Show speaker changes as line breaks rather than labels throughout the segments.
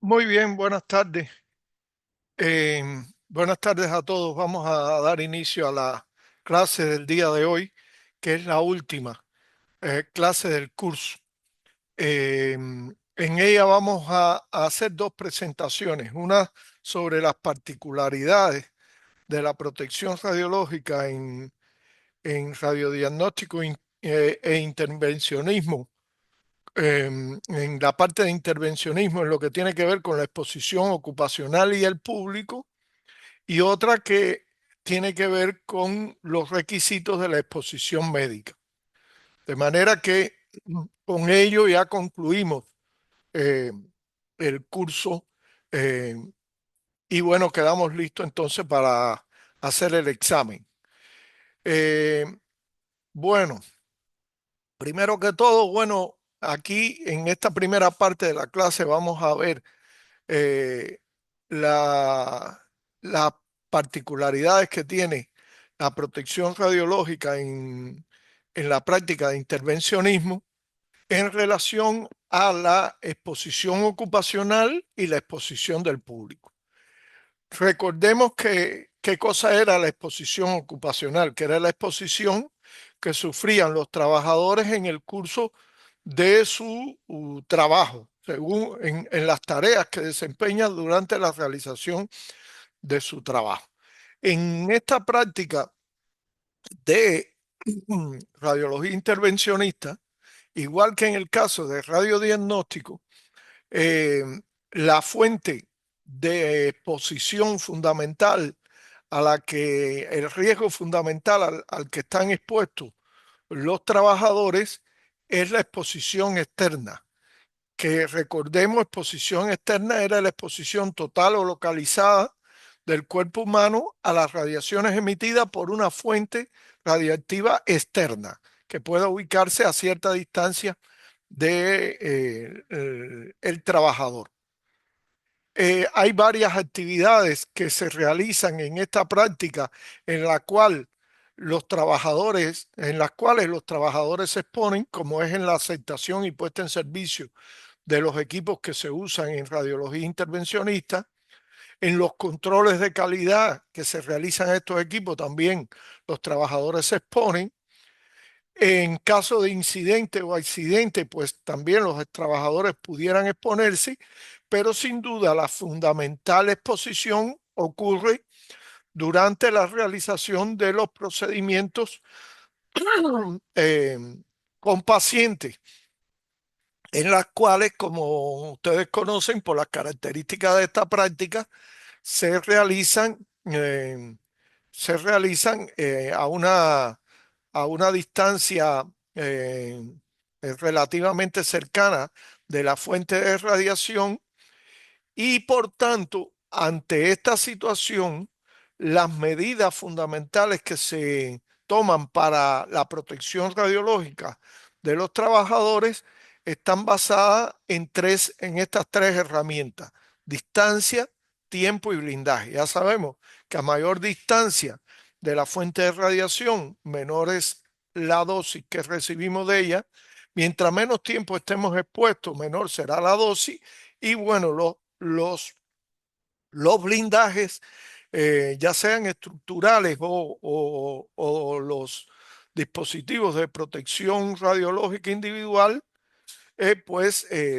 Muy bien, buenas tardes. Eh, Buenas tardes a todos. Vamos a dar inicio a la clase del día de hoy, que es la última clase del curso. En ella vamos a hacer dos presentaciones, una sobre las particularidades de la protección radiológica en radiodiagnóstico e intervencionismo. En la parte de intervencionismo, en lo que tiene que ver con la exposición ocupacional y el público, y otra que tiene que ver con los requisitos de la exposición médica. De manera que con ello ya concluimos eh, el curso, eh, y bueno, quedamos listos entonces para hacer el examen. Eh, bueno, primero que todo, bueno, aquí en esta primera parte de la clase vamos a ver eh, la- las particularidades que tiene la protección radiológica en la práctica de intervencionismo en relación a la exposición ocupacional y la exposición del público. Recordemos que qué cosa era la exposición ocupacional, que era la exposición que sufrían los trabajadores en el curso de su trabajo, según en las tareas que desempeñan durante la realización de su trabajo. En esta práctica de radiología intervencionista, igual que en el caso de radiodiagnóstico, eh, la fuente de exposición fundamental a la que el riesgo fundamental al que están expuestos los trabajadores es la exposición externa, que recordemos, exposición externa era la exposición total o localizada del cuerpo humano a las radiaciones emitidas por una fuente radiactiva externa, que pueda ubicarse a cierta distancia de, el trabajador. Hay varias actividades que se realizan en esta práctica en la cual en las cuales los trabajadores se exponen, como es en la aceptación y puesta en servicio de los equipos que se usan en radiología intervencionista, en los controles de calidad que se realizan en estos equipos también los trabajadores se exponen. En caso de incidente o accidente, pues también los trabajadores pudieran exponerse, pero sin duda la fundamental exposición ocurre durante la realización de los procedimientos eh, con pacientes, en las cuales, como ustedes conocen, por las características de esta práctica, se realizan, eh, a una distancia eh, relativamente cercana de la fuente de radiación, y por tanto, ante esta situación, las medidas fundamentales que se toman para la protección radiológica de los trabajadores están basadas en estas tres herramientas: distancia, tiempo y blindaje. Ya sabemos que a mayor distancia de la fuente de radiación, menor es la dosis que recibimos de ella. Mientras menos tiempo estemos expuestos, menor será la dosis. Y bueno, los blindajes, ya sean estructurales o los dispositivos de protección radiológica individual,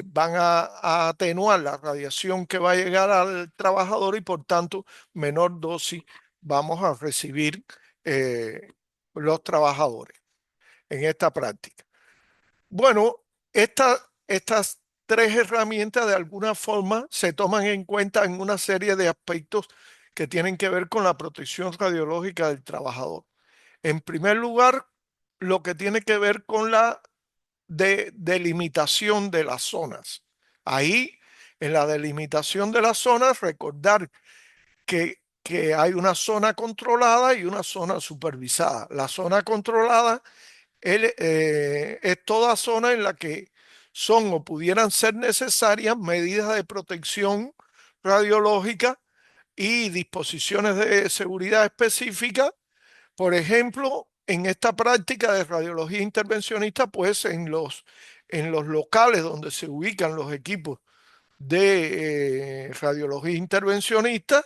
van a atenuar la radiación que va a llegar al trabajador, y por tanto menor dosis vamos a recibir eh, los trabajadores en esta práctica. Bueno, estas tres herramientas de alguna forma se toman en cuenta en una serie de aspectos que tienen que ver con la protección radiológica del trabajador. En primer lugar, lo que tiene que ver con la delimitación de las zonas. Ahí, en la delimitación de las zonas, recordar que hay una zona controlada y una zona supervisada. La zona controlada es toda zona en la que son o pudieran ser necesarias medidas de protección radiológica y disposiciones de seguridad específicas. Por ejemplo, en esta práctica de radiología intervencionista, pues en los locales donde se ubican los equipos de radiología intervencionista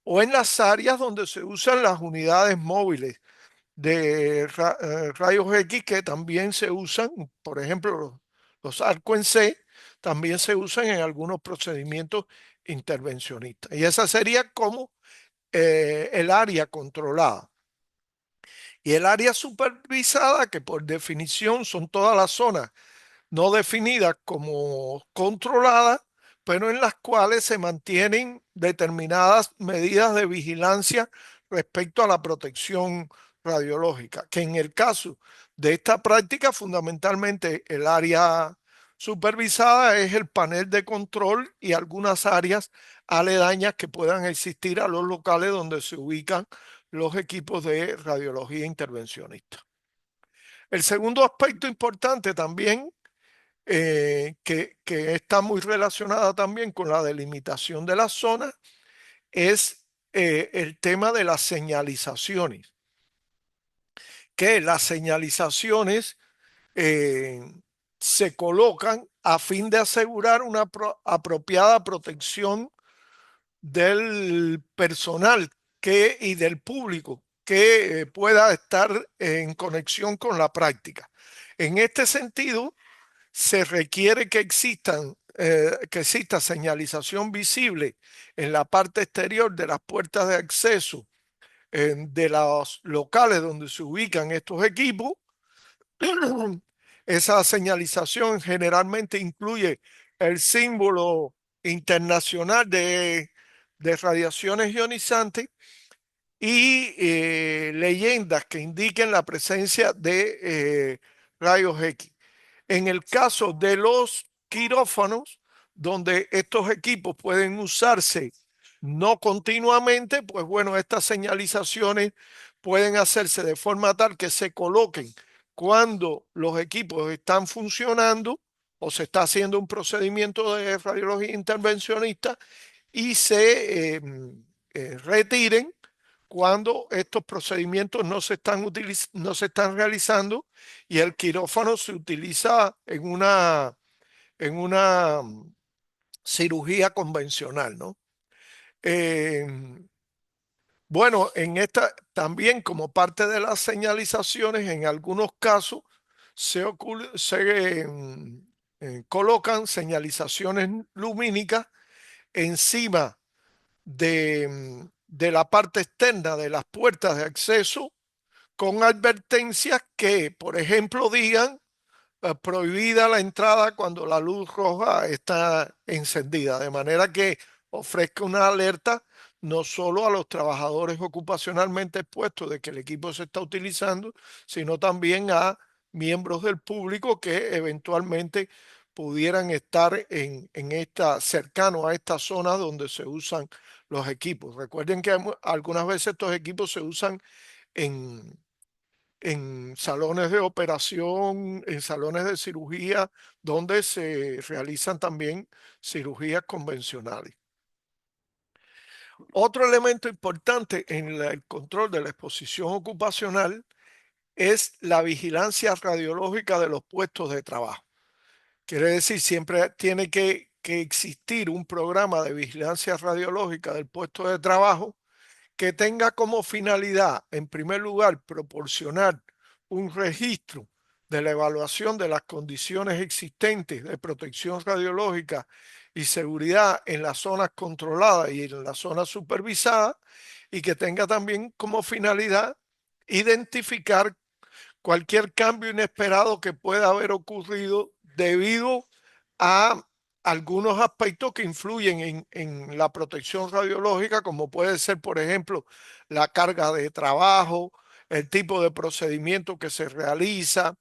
o en las áreas donde se usan las unidades móviles de rayos X que también se usan, por ejemplo, los arco en C, también se usan en algunos procedimientos intervencionistas. Y esa sería como el área controlada. Y el área supervisada, que por definición son todas las zonas no definidas como controladas, pero en las cuales se mantienen determinadas medidas de vigilancia respecto a la protección radiológica, que en el caso de esta práctica, fundamentalmente el área supervisada es el panel de control y algunas áreas aledañas que puedan existir a los locales donde se ubican los equipos de radiología intervencionista. El segundo aspecto importante también que está muy relacionada también con la delimitación de las zonas, es el tema de las señalizaciones, que las señalizaciones eh, se colocan a fin de asegurar una apropiada protección del personal y del público que pueda estar en conexión con la práctica. En este sentido, se requiere que exista señalización visible en la parte exterior de las puertas de acceso de los locales donde se ubican estos equipos. Esa señalización generalmente incluye el símbolo internacional de radiaciones ionizantes y leyendas que indiquen la presencia de rayos X. En el caso de los quirófanos, donde estos equipos pueden usarse no continuamente, pues bueno, estas señalizaciones pueden hacerse de forma tal que se coloquen cuando los equipos están funcionando o se está haciendo un procedimiento de radiología intervencionista y se retiren cuando estos procedimientos no se están realizando y el quirófano se utiliza en una cirugía convencional, ¿no? Eh, bueno, en esta también como parte de las señalizaciones, en algunos casos se colocan señalizaciones lumínicas encima de la parte externa de las puertas de acceso con advertencias que, por ejemplo, digan prohibida la entrada cuando la luz roja está encendida, de manera que ofrezca una alerta no solo a los trabajadores ocupacionalmente expuestos de que el equipo se está utilizando, sino también a miembros del público que eventualmente pudieran estar cercanos a estas zonas donde se usan los equipos. Recuerden que algunas veces estos equipos se usan en salones de operación, en salones de cirugía, donde se realizan también cirugías convencionales. Otro elemento importante en el control de la exposición ocupacional es la vigilancia radiológica de los puestos de trabajo. Quiere decir, siempre tiene que existir un programa de vigilancia radiológica del puesto de trabajo que tenga como finalidad, en primer lugar, proporcionar un registro de la evaluación de las condiciones existentes de protección radiológica y seguridad en las zonas controladas y en las zonas supervisadas, y que tenga también como finalidad identificar cualquier cambio inesperado que pueda haber ocurrido debido a algunos aspectos que influyen en la protección radiológica, como puede ser, por ejemplo, la carga de trabajo, el tipo de procedimiento que se realiza,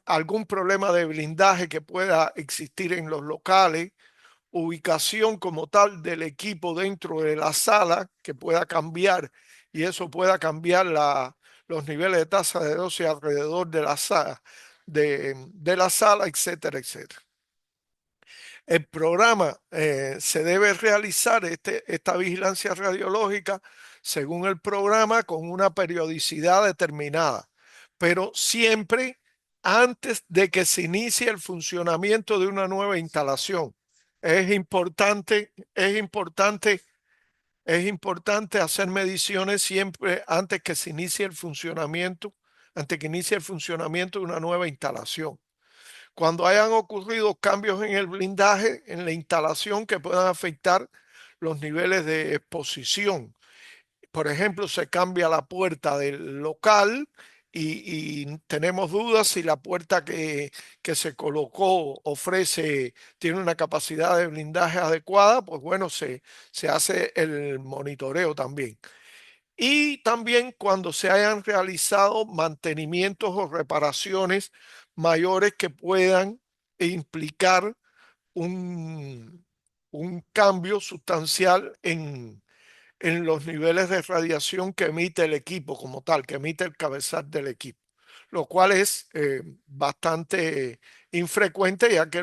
algún problema de blindaje que pueda existir en los locales, ubicación como tal del equipo dentro de la sala que pueda cambiar y eso pueda cambiar los niveles de tasa de dosis alrededor de la sala, de la sala, etcétera, etcétera. El programa se debe realizar esta vigilancia radiológica según el programa con una periodicidad determinada, pero siempre antes de que se inicie el funcionamiento de una nueva instalación. Es importante hacer mediciones siempre antes que se inicie el funcionamiento, antes que inicie el funcionamiento de una nueva instalación. Cuando hayan ocurrido cambios en el blindaje, en la instalación que puedan afectar los niveles de exposición. Por ejemplo, se cambia la puerta del local y tenemos dudas si la puerta que se colocó tiene una capacidad de blindaje adecuada, pues bueno, se hace el monitoreo también. Y también cuando se hayan realizado mantenimientos o reparaciones mayores que puedan implicar un, un cambio sustancial en los niveles de radiación que emite el equipo como tal, que emite el cabezal del equipo, lo cual es bastante infrecuente ya que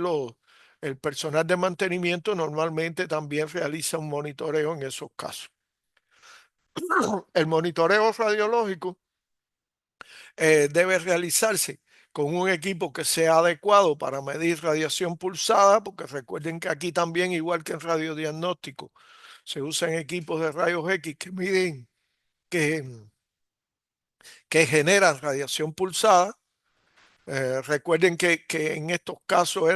el personal de mantenimiento normalmente también realiza un monitoreo en esos casos. El monitoreo radiológico debe realizarse con un equipo que sea adecuado para medir radiación pulsada, porque recuerden que aquí también, igual que en radiodiagnóstico, se usan equipos de rayos X que miden, que, que generan radiación pulsada. Recuerden que en estos casos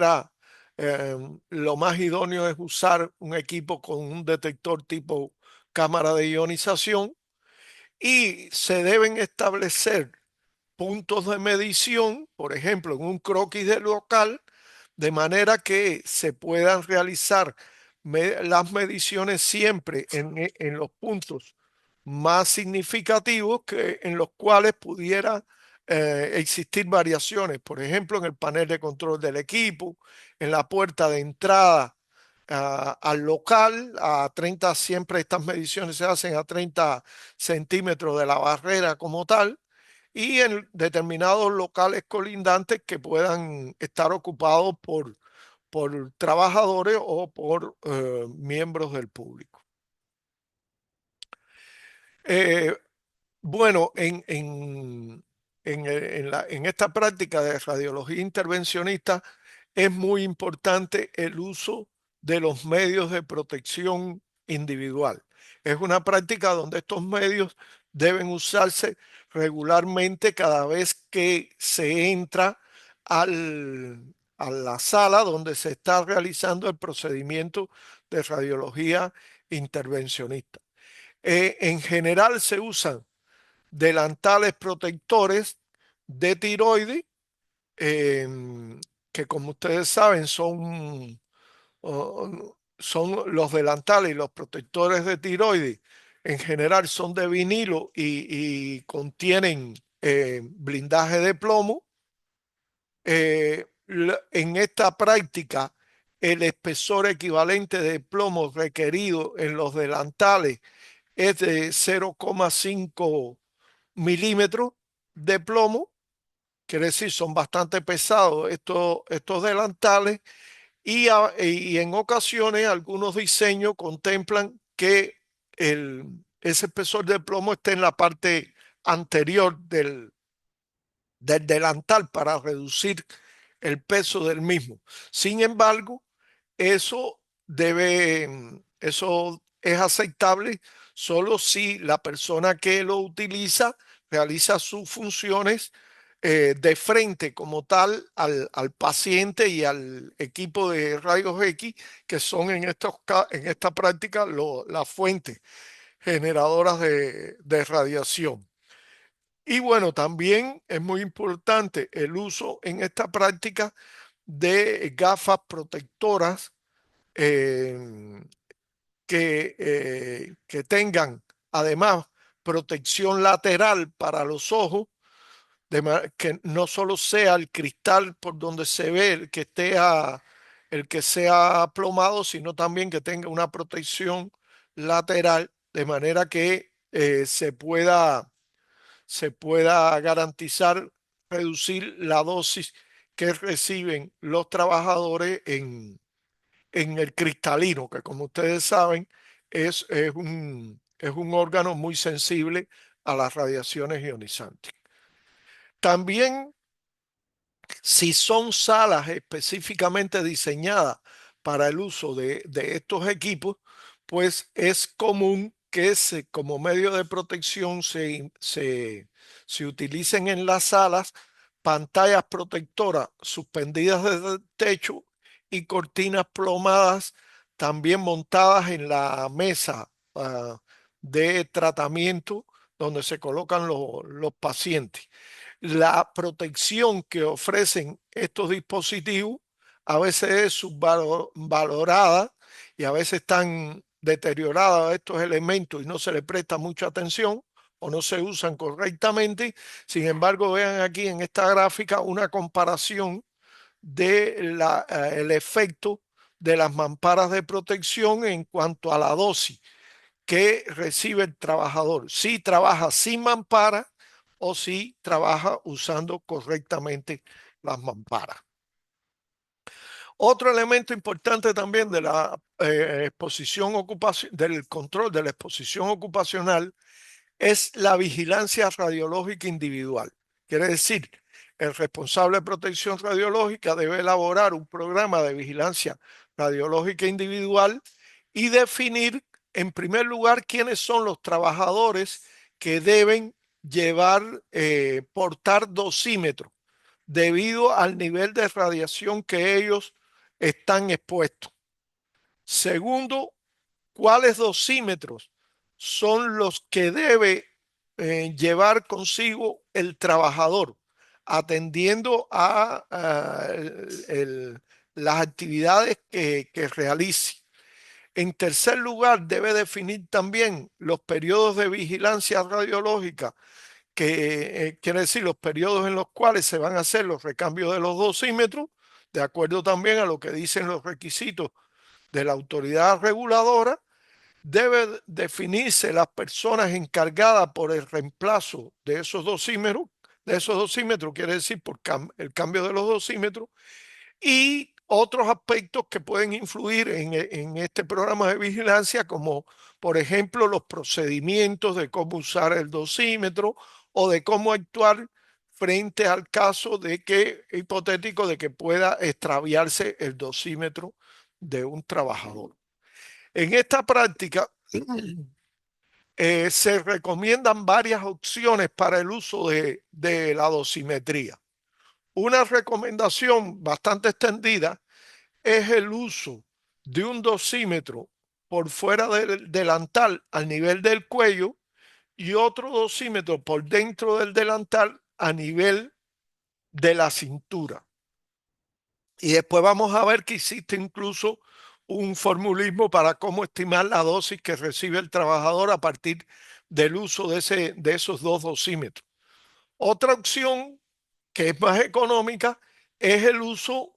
eh, lo más idóneo es usar un equipo con un detector tipo cámara de ionización y se deben establecer puntos de medición, por ejemplo, en un croquis del local, de manera que se puedan realizar las mediciones siempre en los puntos más significativos que en los cuales pudiera existir variaciones, por ejemplo, en el panel de control del equipo, en la puerta de entrada al local, a 30, siempre estas mediciones se hacen a 30 centímetros de la barrera como tal, y en determinados locales colindantes que puedan estar ocupados por trabajadores o por miembros del público. Eh, bueno, en esta práctica de radiología intervencionista es muy importante el uso de los medios de protección individual. Es una práctica donde estos medios deben usarse regularmente cada vez que se entra a la sala donde se está realizando el procedimiento de radiología intervencionista. En general se usan delantales protectores de tiroides, em, que como ustedes saben son los delantales y los protectores de tiroides, en general son de vinilo y contienen blindaje de plomo. En esta práctica, el espesor equivalente de plomo requerido en los delantales es de 0,5 milímetros de plomo. Quiere decir, son bastante pesados estos delantales y en ocasiones algunos diseños contemplan que ese espesor de plomo esté en la parte anterior del delantal para reducir el peso del mismo. Sin embargo, eso es aceptable solo si la persona que lo utiliza realiza sus funciones de frente como tal al paciente y al equipo de rayos X, que son en esta práctica las fuentes generadoras de radiación. Y bueno, también es muy importante el uso en esta práctica de gafas protectoras eh, que tengan además protección lateral para los ojos, que no solo sea el cristal por donde se ve el que sea plomado, sino también que tenga una protección lateral, de manera que se pueda garantizar reducir la dosis que reciben los trabajadores en el cristalino, que como ustedes saben es un órgano muy sensible a las radiaciones ionizantes. También, si son salas específicamente diseñadas para el uso de estos equipos, pues es común que como medio de protección se utilicen en las salas pantallas protectoras suspendidas desde el techo y cortinas plomadas también montadas en la mesa de tratamiento donde se colocan los pacientes. La protección que ofrecen estos dispositivos a veces es subvalorada y a veces están deteriorados estos elementos y no se le presta mucha atención o no se usan correctamente. Sin embargo, vean aquí en esta gráfica una comparación de el efecto de las mamparas de protección en cuanto a la dosis que recibe el trabajador, si trabaja sin mampara o si trabaja usando correctamente las mamparas. Otro elemento importante también de la exposición ocupacional, del control de la exposición ocupacional, es la vigilancia radiológica individual. Quiere decir, el responsable de protección radiológica debe elaborar un programa de vigilancia radiológica individual y definir, en primer lugar, quiénes son los trabajadores que deben portar dosímetros debido al nivel de radiación que ellos están expuestos. Segundo, cuáles dosímetros son los que debe llevar consigo el trabajador, atendiendo las actividades que realice. En tercer lugar, debe definir también los periodos de vigilancia radiológica, que quiere decir los periodos en los cuales se van a hacer los recambios de los dosímetros, de acuerdo también a lo que dicen los requisitos de la autoridad reguladora. Debe definirse las personas encargadas por el reemplazo de esos dosímetros, quiere decir por el cambio de los dosímetros, y otros aspectos que pueden influir en este programa de vigilancia, como por ejemplo los procedimientos de cómo usar el dosímetro o de cómo actuar frente al caso de que, hipotético, de que pueda extraviarse el dosímetro de un trabajador. En esta práctica se recomiendan varias opciones para el uso de la dosimetría. Una recomendación bastante extendida es el uso de un dosímetro por fuera del delantal al nivel del cuello y otro dosímetro por dentro del delantal a nivel de la cintura. Y después vamos a ver que existe incluso un formulismo para cómo estimar la dosis que recibe el trabajador a partir del uso de esos dos dosímetros. Otra opción que es más económica es el uso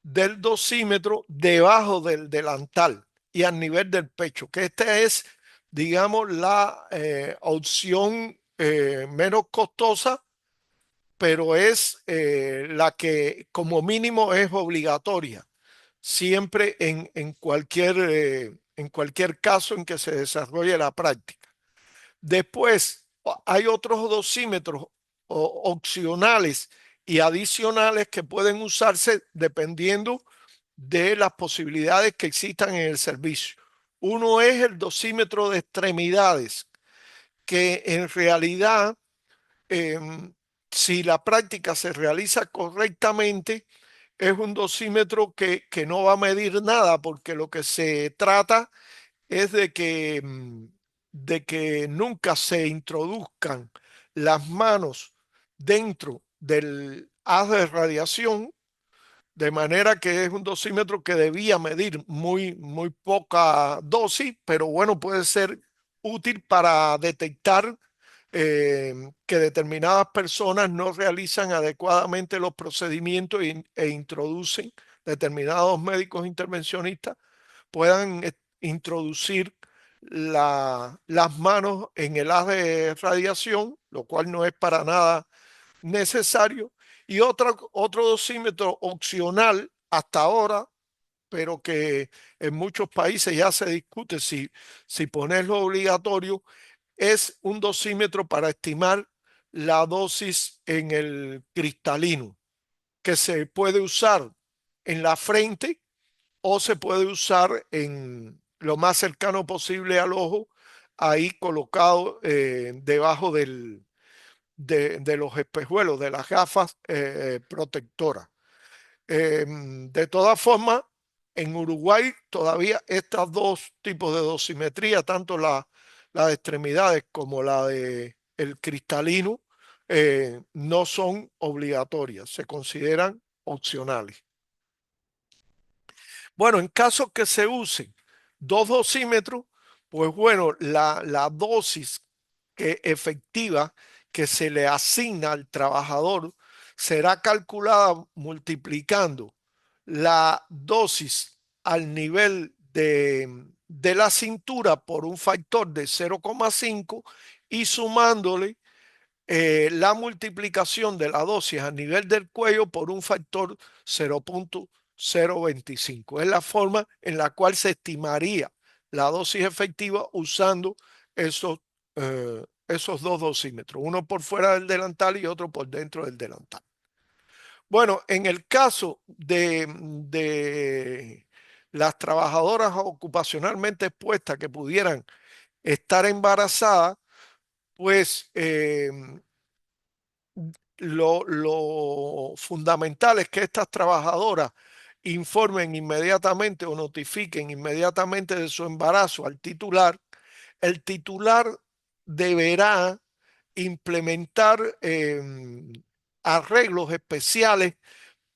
del dosímetro debajo del delantal y al nivel del pecho, que esta es, digamos, la opción menos costosa, pero es la que como mínimo es obligatoria siempre en cualquier caso en que se desarrolle la práctica. Después, hay otros dosímetros opcionales y adicionales que pueden usarse dependiendo de las posibilidades que existan en el servicio. Uno es el dosímetro de extremidades, que en realidad, eh, si la práctica se realiza correctamente, es un dosímetro que no va a medir nada, porque lo que se trata es de que nunca se introduzcan las manos dentro del haz de radiación, de manera que es un dosímetro que debía medir muy poca dosis, pero bueno, puede ser útil para detectar que determinadas personas no realizan adecuadamente los procedimientos e introducen determinados médicos intervencionistas puedan introducir las manos en el haz de radiación, lo cual no es para nada necesario. Y otro dosímetro opcional hasta ahora, pero que en muchos países ya se discute si ponerlo obligatorio, es un dosímetro para estimar la dosis en el cristalino, que se puede usar en la frente o se puede usar en lo más cercano posible al ojo, ahí colocado debajo de los espejuelos, de las gafas protectoras. De todas formas, en Uruguay todavía estos dos tipos de dosimetría, tanto la de extremidades como la de el cristalino, no son obligatorias, se consideran opcionales. Bueno, en caso que se usen dos dosímetros, pues bueno, la dosis efectiva que se le asigna al trabajador será calculada multiplicando la dosis al nivel de la cintura por un factor de 0,5 y sumándole la multiplicación de la dosis a nivel del cuello por un factor 0,025. Es la forma en la cual se estimaría la dosis efectiva usando esos dos dosímetros, uno por fuera del delantal y otro por dentro del delantal. Bueno, en el caso de las trabajadoras ocupacionalmente expuestas que pudieran estar embarazadas, pues lo fundamental es que estas trabajadoras informen inmediatamente o notifiquen inmediatamente de su embarazo al titular. El titular deberá implementar arreglos especiales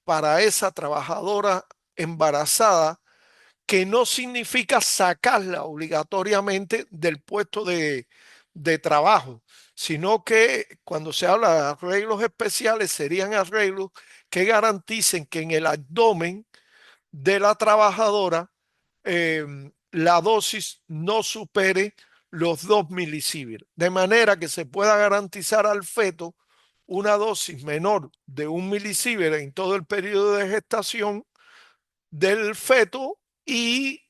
para esa trabajadora embarazada, que no significa sacarla obligatoriamente del puesto de trabajo, sino que cuando se habla de arreglos especiales serían arreglos que garanticen que en el abdomen de la trabajadora la dosis no supere los 2 milisieverts, de manera que se pueda garantizar al feto una dosis menor de 1 milisievert en todo el periodo de gestación del feto y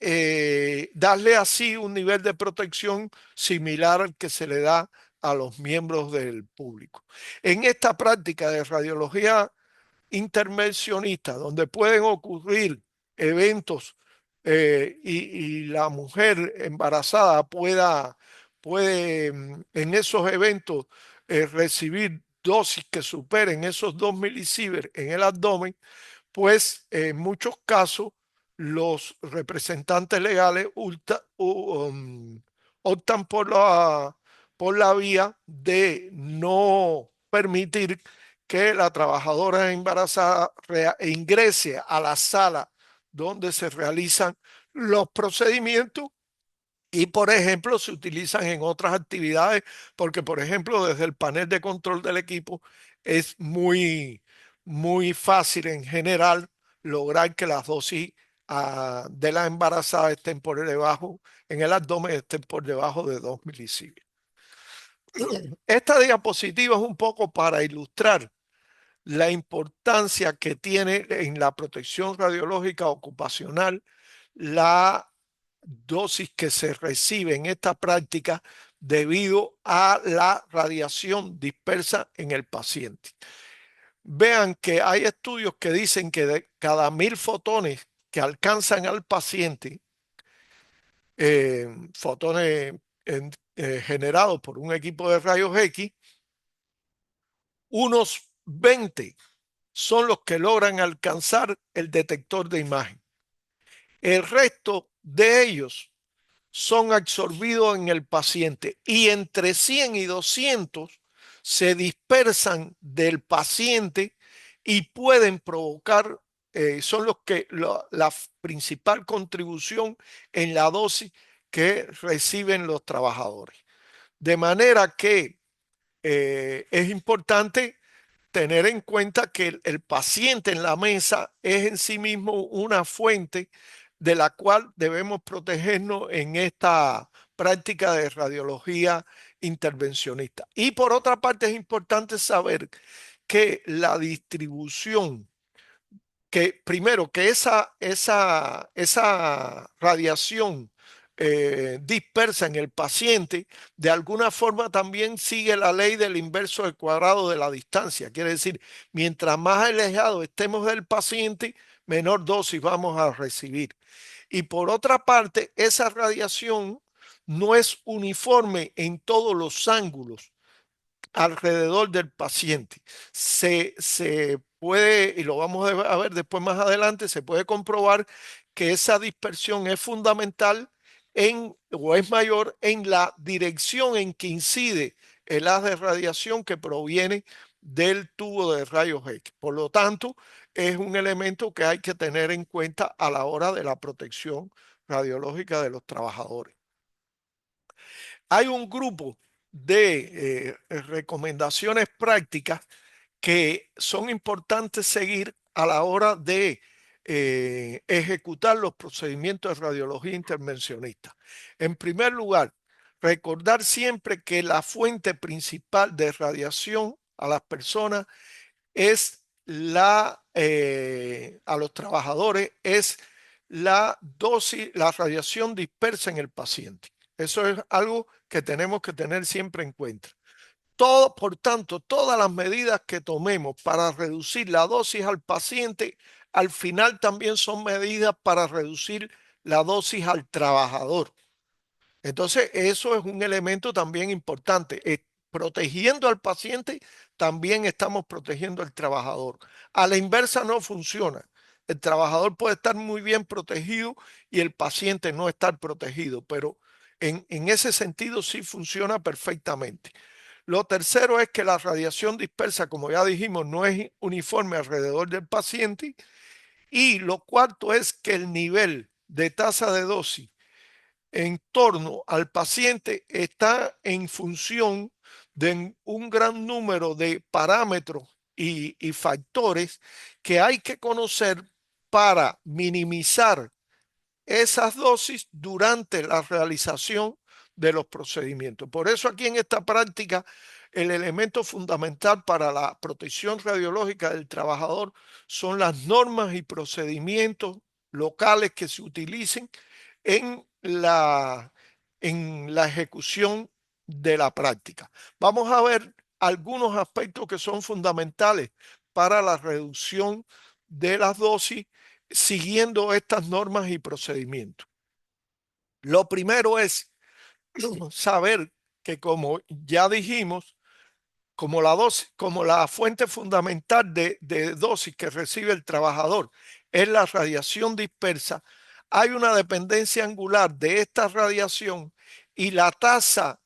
darle así un nivel de protección similar al que se le da a los miembros del público. En esta práctica de radiología intervencionista, donde pueden ocurrir eventos y la mujer embarazada puede en esos eventos recibir dosis que superen esos 2 milisieverts en el abdomen, pues en muchos casos los representantes legales optan por la vía de no permitir que la trabajadora embarazada ingrese a la sala donde se realizan los procedimientos y, por ejemplo, se utilizan en otras actividades, porque, por ejemplo, desde el panel de control del equipo es muy fácil en general lograr que las dosis de la embarazada estén por debajo, en el abdomen estén por debajo de 2 milisieverts. Esta diapositiva es un poco para ilustrar la importancia que tiene en la protección radiológica ocupacional la dosis que se recibe en esta práctica debido a la radiación dispersa en el paciente. Vean que hay estudios que dicen que de cada 1000 fotones que alcanzan al paciente, fotones generados por un equipo de rayos X, unos 20 son los que logran alcanzar el detector de imagen. El resto de ellos son absorbidos en el paciente y entre 100 y 200 se dispersan del paciente y pueden provocar, son los que la principal contribución en la dosis que reciben los trabajadores. De manera que es importante tener en cuenta que el paciente en la mesa es en sí mismo una fuente de la cual debemos protegernos en esta práctica de radiología intervencionista. Y por otra parte es importante saber que la distribución, que primero que esa radiación dispersa en el paciente, de alguna forma también sigue la ley del inverso del cuadrado de la distancia. Quiere decir, mientras más alejados estemos del paciente, menor dosis vamos a recibir. Y por otra parte, esa radiación no es uniforme en todos los ángulos alrededor del paciente. Se puede, y lo vamos a ver después más adelante, se puede comprobar que esa dispersión es fundamental o es mayor en la dirección en que incide el haz de radiación que proviene del tubo de rayos X. Por lo tanto, es un elemento que hay que tener en cuenta a la hora de la protección radiológica de los trabajadores. Hay un grupo de recomendaciones prácticas que son importantes seguir a la hora de ejecutar los procedimientos de radiología intervencionista. En primer lugar, recordar siempre que la fuente principal de radiación a las personas es a los trabajadores es la dosis, la radiación dispersa en el paciente. Eso es algo que tenemos que tener siempre en cuenta. Por tanto, todas las medidas que tomemos para reducir la dosis al paciente, al final también son medidas para reducir la dosis al trabajador. Entonces, eso es un elemento también importante. Protegiendo al paciente, también estamos protegiendo al trabajador. A la inversa no funciona. El trabajador puede estar muy bien protegido y el paciente no estar protegido, pero en ese sentido sí funciona perfectamente. Lo tercero es que la radiación dispersa, como ya dijimos, no es uniforme alrededor del paciente. Y lo cuarto es que el nivel de tasa de dosis en torno al paciente está en función de un gran número de parámetros y factores que hay que conocer para minimizar esas dosis durante la realización de los procedimientos. Por eso aquí en esta práctica el elemento fundamental para la protección radiológica del trabajador son las normas y procedimientos locales que se utilicen en la ejecución de la práctica. Vamos a ver algunos aspectos que son fundamentales para la reducción de las dosis siguiendo estas normas y procedimientos. Lo primero es saber que, como ya dijimos, como la fuente fundamental de dosis que recibe el trabajador es la radiación dispersa, hay una dependencia angular de esta radiación y la tasa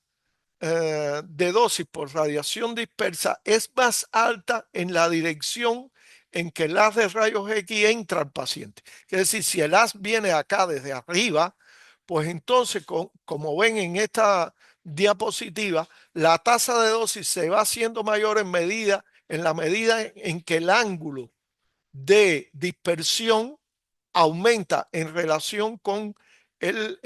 de dosis por radiación dispersa es más alta en la dirección en que el haz de rayos X entra al paciente. Es decir, si el haz viene acá desde arriba, pues entonces, como ven en esta diapositiva, la tasa de dosis se va haciendo mayor en la medida en que el ángulo de dispersión aumenta en relación con el,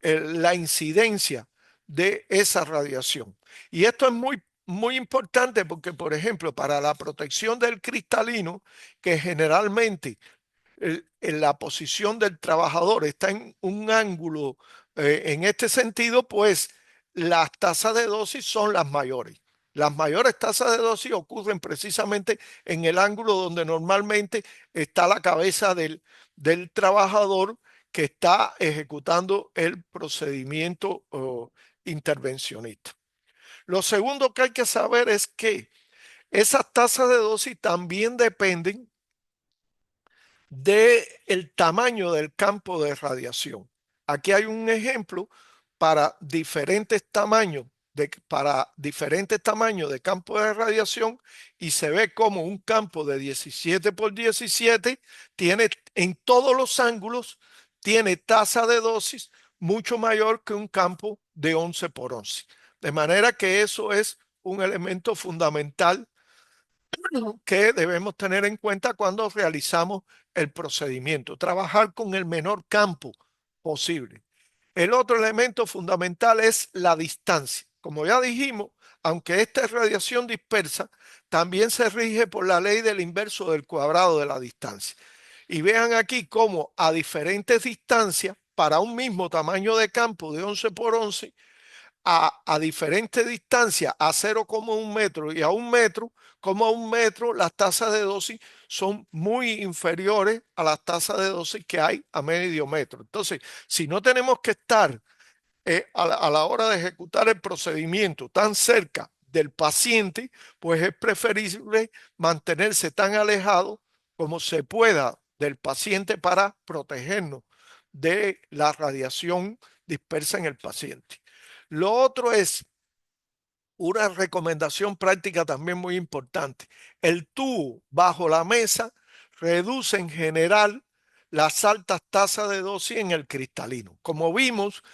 la incidencia de esa radiación. Y esto es muy importante porque, por ejemplo, para la protección del cristalino, que generalmente en la posición del trabajador está en un ángulo en este sentido, pues las tasas de dosis son las mayores. Las mayores tasas de dosis ocurren precisamente en el ángulo donde normalmente está la cabeza del trabajador que está ejecutando el procedimiento intervencionista. Lo segundo que hay que saber es que esas tasas de dosis también dependen del tamaño del campo de radiación. Aquí hay un ejemplo para diferentes tamaños de campo de radiación y se ve como un campo de 17 por 17 tiene en todos los ángulos tiene tasa de dosis mucho mayor que un campo de 11 por 11. De manera que eso es un elemento fundamental que debemos tener en cuenta cuando realizamos el procedimiento, trabajar con el menor campo posible. El otro elemento fundamental es la distancia. Como ya dijimos, aunque esta es radiación dispersa, también se rige por la ley del inverso del cuadrado de la distancia. Y vean aquí cómo a diferentes distancias para un mismo tamaño de campo de 11 por 11 a diferente distancia, a 0,1 metro y a 1 metro, como a 1 metro las tasas de dosis son muy inferiores a las tasas de dosis que hay a medio metro. Entonces, si no tenemos que estar a la hora de ejecutar el procedimiento tan cerca del paciente, pues es preferible mantenerse tan alejado como se pueda del paciente para protegernos de la radiación dispersa en el paciente. Lo otro es una recomendación práctica también muy importante. El tubo bajo la mesa reduce en general las altas tasas de dosis en el cristalino. Como vimos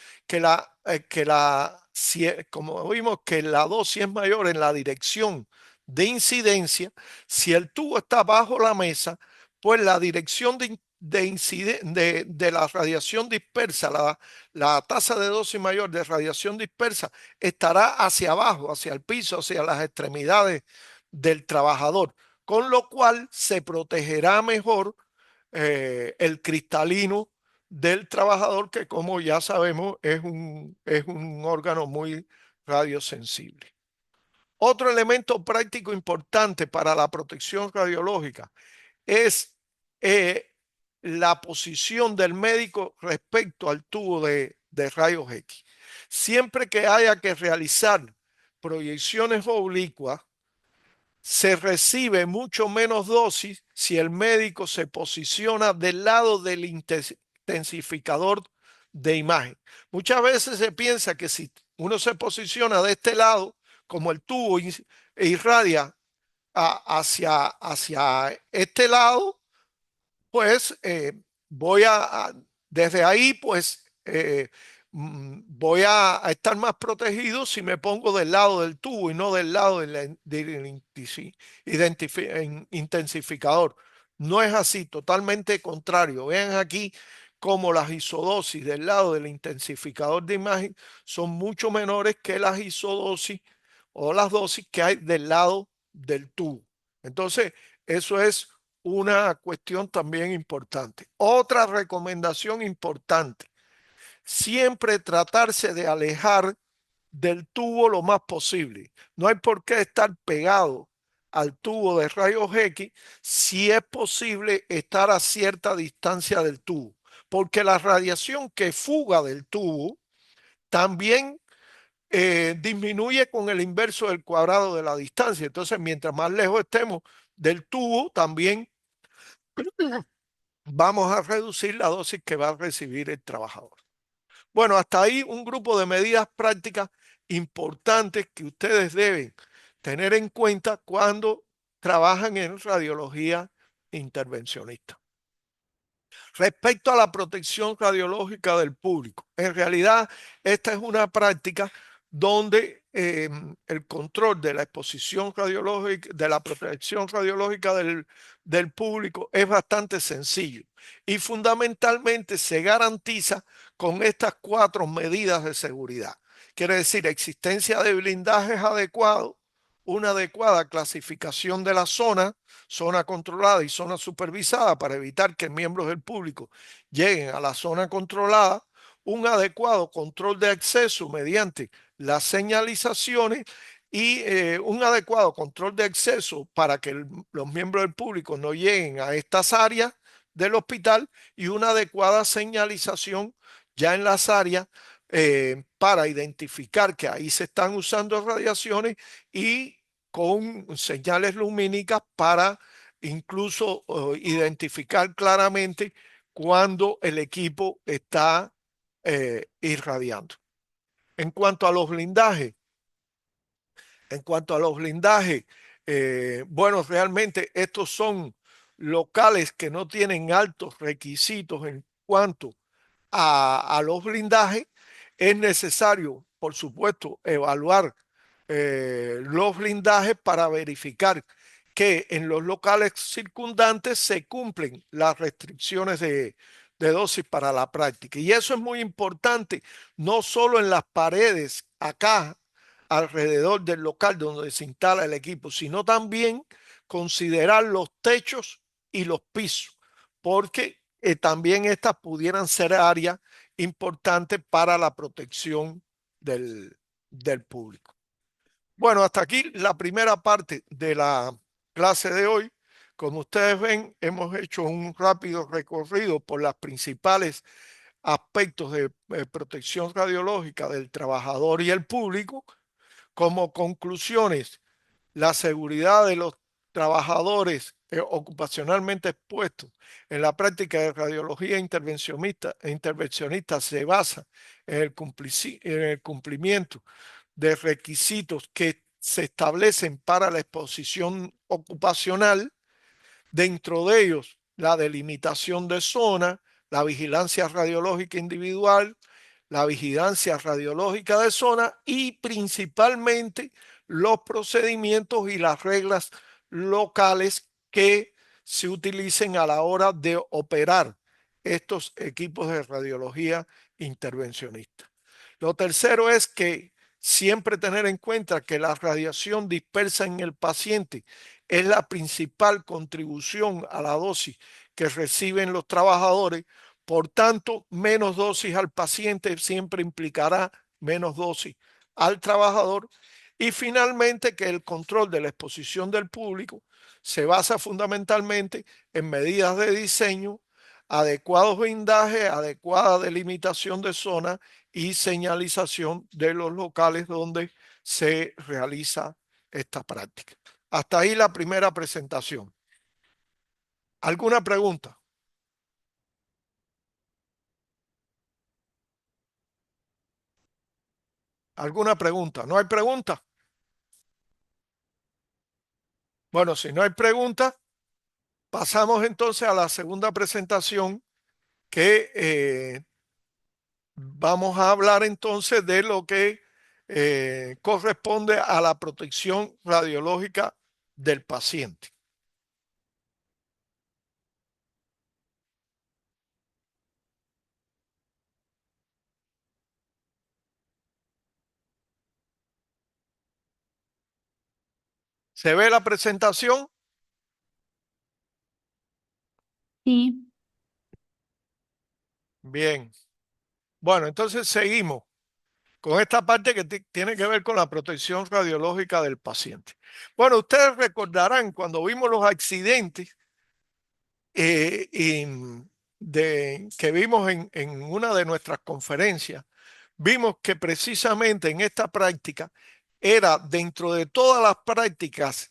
como vimos que la dosis es mayor en la dirección de incidencia, si el tubo está bajo la mesa, pues la dirección de la radiación dispersa, la tasa de dosis mayor de radiación dispersa estará hacia abajo, hacia el piso, hacia las extremidades del trabajador, con lo cual se protegerá mejor el cristalino del trabajador, que como ya sabemos es un órgano muy radiosensible. Otro elemento práctico importante para la protección radiológica es eh, la posición del médico respecto al tubo de rayos X. Siempre que haya que realizar proyecciones oblicuas, se recibe mucho menos dosis si el médico se posiciona del lado del intensificador de imagen. Muchas veces se piensa que si uno se posiciona de este lado, como el tubo irradia hacia este lado, pues desde ahí, pues voy a estar más protegido si me pongo del lado del tubo y no del lado del intensificador. No es así, totalmente contrario. Vean aquí cómo las isodosis del lado del intensificador de imagen son mucho menores que las isodosis o las dosis que hay del lado del tubo. Entonces, eso es una cuestión también importante. Otra recomendación importante, siempre tratarse de alejar del tubo lo más posible. No hay por qué estar pegado al tubo de rayos X si es posible estar a cierta distancia del tubo, porque la radiación que fuga del tubo también disminuye con el inverso del cuadrado de la distancia. Entonces, mientras más lejos estemos del tubo, también vamos a reducir la dosis que va a recibir el trabajador. Bueno, hasta ahí un grupo de medidas prácticas importantes que ustedes deben tener en cuenta cuando trabajan en radiología intervencionista. Respecto a la protección radiológica del público, en realidad esta es una práctica donde el control de la exposición radiológica, de la protección radiológica del público es bastante sencillo y fundamentalmente se garantiza con estas 4 medidas de seguridad. Quiere decir, existencia de blindajes adecuados, una adecuada clasificación de la zona controlada y zona supervisada para evitar que miembros del público lleguen a la zona controlada, un adecuado control de acceso mediante las señalizaciones y un adecuado control de acceso para que los miembros del público no lleguen a estas áreas del hospital y una adecuada señalización ya en las áreas para identificar que ahí se están usando radiaciones y con señales lumínicas para incluso identificar claramente cuando el equipo está irradiando. En cuanto a los blindajes, bueno, realmente estos son locales que no tienen altos requisitos en cuanto a los blindajes. Es necesario, por supuesto, evaluar los blindajes para verificar que en los locales circundantes se cumplen las restricciones de dosis para la práctica. Y eso es muy importante, no solo en las paredes acá alrededor del local donde se instala el equipo, sino también considerar los techos y los pisos, porque también estas pudieran ser áreas importante para la protección del público. Bueno, hasta aquí la primera parte de la clase de hoy. Como ustedes ven, hemos hecho un rápido recorrido por los principales aspectos de protección radiológica del trabajador y el público. Como conclusiones, la seguridad de los trabajadores ocupacionalmente expuestos en la práctica de radiología intervencionista se basa en el cumplimiento de requisitos que se establecen para la exposición ocupacional, dentro de ellos la delimitación de zona, la vigilancia radiológica individual, la vigilancia radiológica de zona y principalmente los procedimientos y las reglas locales que se utilicen a la hora de operar estos equipos de radiología intervencionista. Lo tercero es que siempre tener en cuenta que la radiación dispersa en el paciente es la principal contribución a la dosis que reciben los trabajadores. Por tanto, menos dosis al paciente siempre implicará menos dosis al trabajador. Y finalmente, que el control de la exposición del público se basa fundamentalmente en medidas de diseño, adecuados blindajes, adecuada delimitación de zona y señalización de los locales donde se realiza esta práctica. Hasta ahí la primera presentación. ¿Alguna pregunta? ¿Alguna pregunta? ¿No hay pregunta? Bueno, si no hay pregunta, pasamos entonces a la segunda presentación que vamos a hablar entonces de lo que corresponde a la protección radiológica del paciente. ¿Se ve la presentación?
Sí,
Bien. Bueno, entonces seguimos con esta parte que tiene que ver con la protección radiológica del paciente. Bueno, ustedes recordarán cuando vimos los accidentes que vimos en una de nuestras conferencias, vimos que precisamente en esta práctica era dentro de todas las prácticas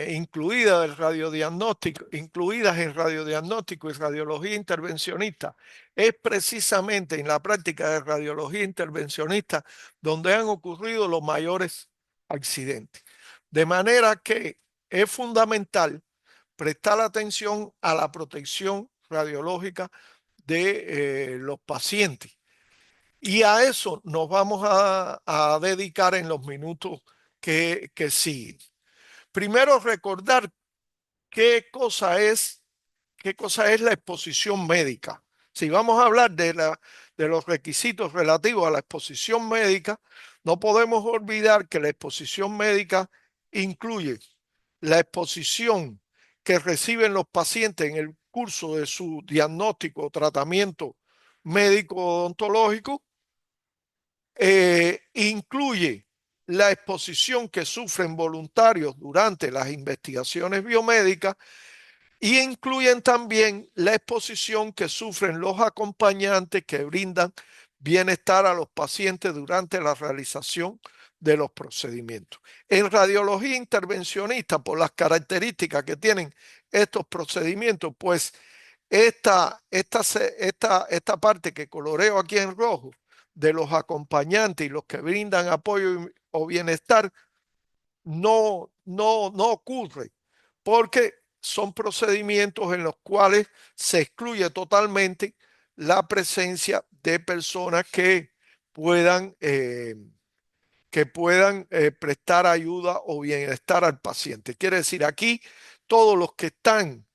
incluidas del radiodiagnóstico, incluidas en radiodiagnóstico y radiología intervencionista, es precisamente en la práctica de radiología intervencionista donde han ocurrido los mayores accidentes. De manera que es fundamental prestar atención a la protección radiológica de los pacientes. Y a eso nos vamos a dedicar en los minutos que siguen. Primero, recordar qué cosa es, qué cosa es la exposición médica. Si vamos a hablar de los requisitos relativos a la exposición médica, no podemos olvidar que la exposición médica incluye la exposición que reciben los pacientes en el curso de su diagnóstico o tratamiento médico odontológico, incluye la exposición que sufren voluntarios durante las investigaciones biomédicas y incluyen también la exposición que sufren los acompañantes que brindan bienestar a los pacientes durante la realización de los procedimientos. En radiología intervencionista, por las características que tienen estos procedimientos, pues esta parte que coloreo aquí en rojo de los acompañantes y los que brindan apoyo o bienestar no ocurre porque son procedimientos en los cuales se excluye totalmente la presencia de personas que puedan prestar ayuda o bienestar al paciente. Quiere decir, aquí todos los que están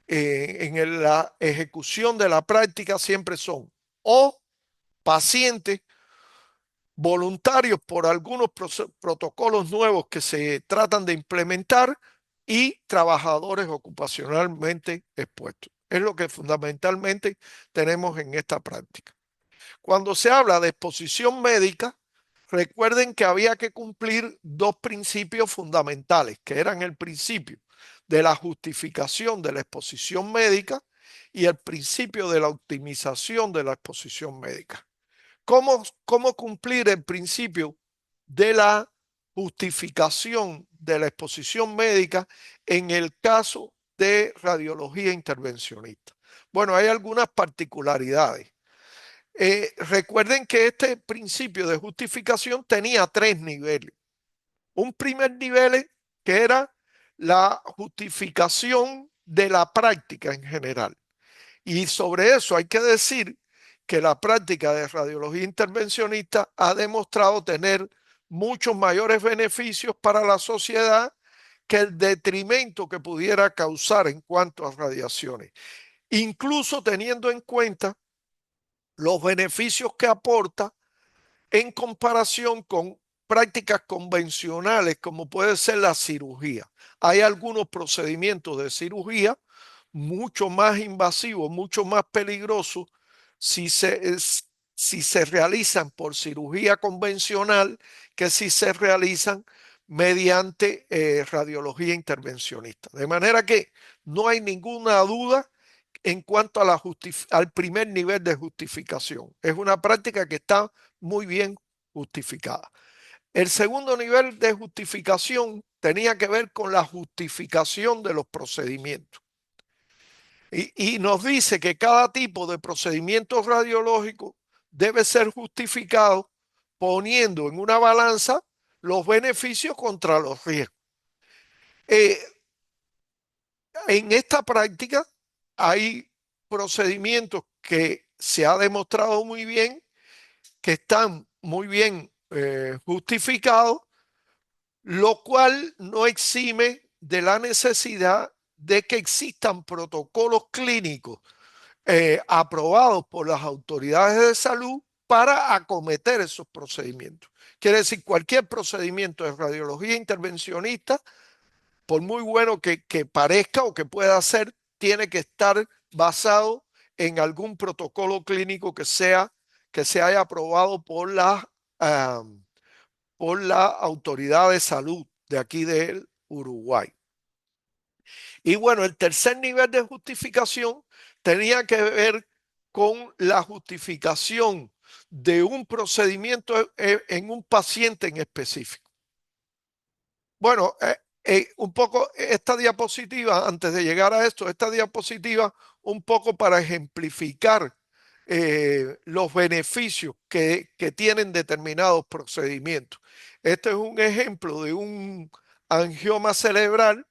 en la ejecución de la práctica siempre son o pacientes voluntarios por algunos protocolos nuevos que se tratan de implementar y trabajadores ocupacionalmente expuestos. Es lo que fundamentalmente tenemos en esta práctica. Cuando se habla de exposición médica, recuerden que había que cumplir dos principios fundamentales, que eran el principio de la justificación de la exposición médica y el principio de la optimización de la exposición médica. ¿Cómo cumplir el principio de la justificación de la exposición médica en el caso de radiología intervencionista? Bueno, hay algunas particularidades. Recuerden que este principio de justificación tenía tres niveles. Un primer nivel que era la justificación de la práctica en general. Y sobre eso hay que decir que la práctica de radiología intervencionista ha demostrado tener muchos mayores beneficios para la sociedad que el detrimento que pudiera causar en cuanto a radiaciones, incluso teniendo en cuenta los beneficios que aporta en comparación con prácticas convencionales como puede ser la cirugía. Hay algunos procedimientos de cirugía mucho más invasivos, mucho más peligrosos si si se realizan por cirugía convencional que si se realizan mediante radiología intervencionista. De manera que no hay ninguna duda en cuanto a al primer nivel de justificación. Es una práctica que está muy bien justificada. El segundo nivel de justificación tenía que ver con la justificación de los procedimientos. Y nos dice que cada tipo de procedimiento radiológico debe ser justificado poniendo en una balanza los beneficios contra los riesgos. Eh, en esta práctica hay procedimientos que se ha demostrado muy bien, que están muy bien justificados, lo cual no exime de la necesidad de que existan protocolos clínicos aprobados por las autoridades de salud para acometer esos procedimientos. Quiere decir, cualquier procedimiento de radiología intervencionista, por muy bueno que parezca o que pueda ser, tiene que estar basado en algún protocolo clínico que se haya aprobado por la autoridad de salud de aquí del Uruguay. Y bueno, el tercer nivel de justificación tenía que ver con la justificación de un procedimiento en un paciente en específico. Bueno, un poco esta diapositiva, antes de llegar a esto, esta diapositiva un poco para ejemplificar los beneficios que tienen determinados procedimientos. Este es un ejemplo de un angioma cerebral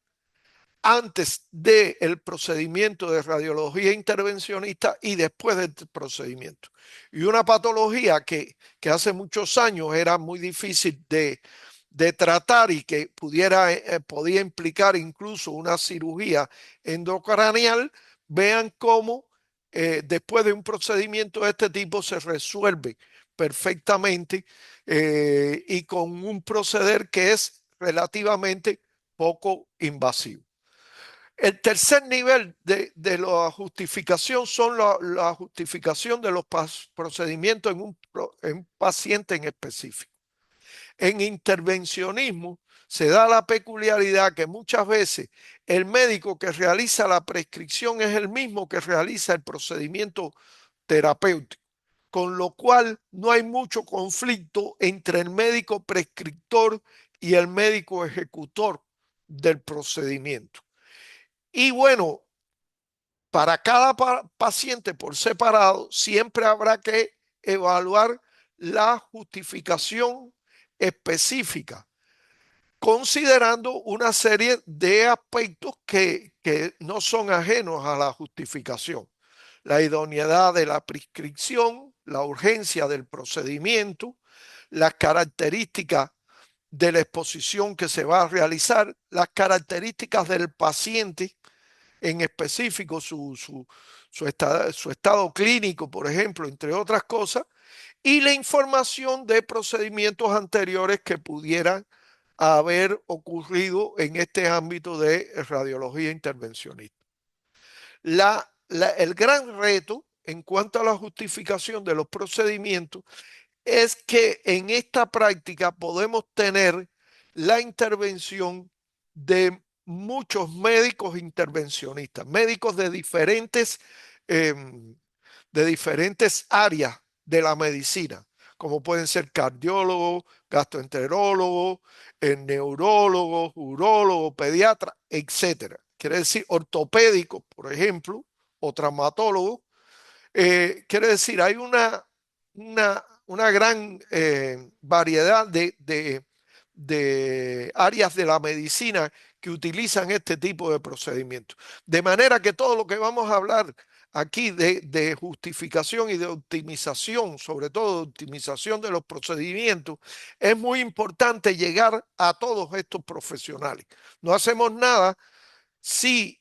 antes del procedimiento de radiología intervencionista y después del procedimiento. Y una patología que hace muchos años era muy difícil de tratar y que podía implicar incluso una cirugía endocraneal, vean cómo después de un procedimiento de este tipo se resuelve perfectamente y con un proceder que es relativamente poco invasivo. El tercer nivel de la justificación son la justificación de los procedimientos en un paciente en específico. En intervencionismo se da la peculiaridad que muchas veces el médico que realiza la prescripción es el mismo que realiza el procedimiento terapéutico, con lo cual no hay mucho conflicto entre el médico prescriptor y el médico ejecutor del procedimiento. Y bueno, para cada paciente por separado, siempre habrá que evaluar la justificación específica, considerando una serie de aspectos que no son ajenos a la justificación. La idoneidad de la prescripción, la urgencia del procedimiento, las características de la exposición que se va a realizar, las características del paciente en específico, su estado clínico, por ejemplo, entre otras cosas, y la información de procedimientos anteriores que pudieran haber ocurrido en este ámbito de radiología intervencionista. El gran reto en cuanto a la justificación de los procedimientos es que en esta práctica podemos tener la intervención de muchos médicos intervencionistas, médicos de diferentes áreas de la medicina, como pueden ser cardiólogos, gastroenterólogos, neurólogos, urólogos, pediatras, etcétera. Quiere decir ortopédicos, por ejemplo, o traumatólogos. Quiere decir, hay una gran variedad de áreas de la medicina que utilizan este tipo de procedimientos. De manera que todo lo que vamos a hablar aquí de justificación y de optimización, sobre todo de optimización de los procedimientos, es muy importante llegar a todos estos profesionales. No hacemos nada si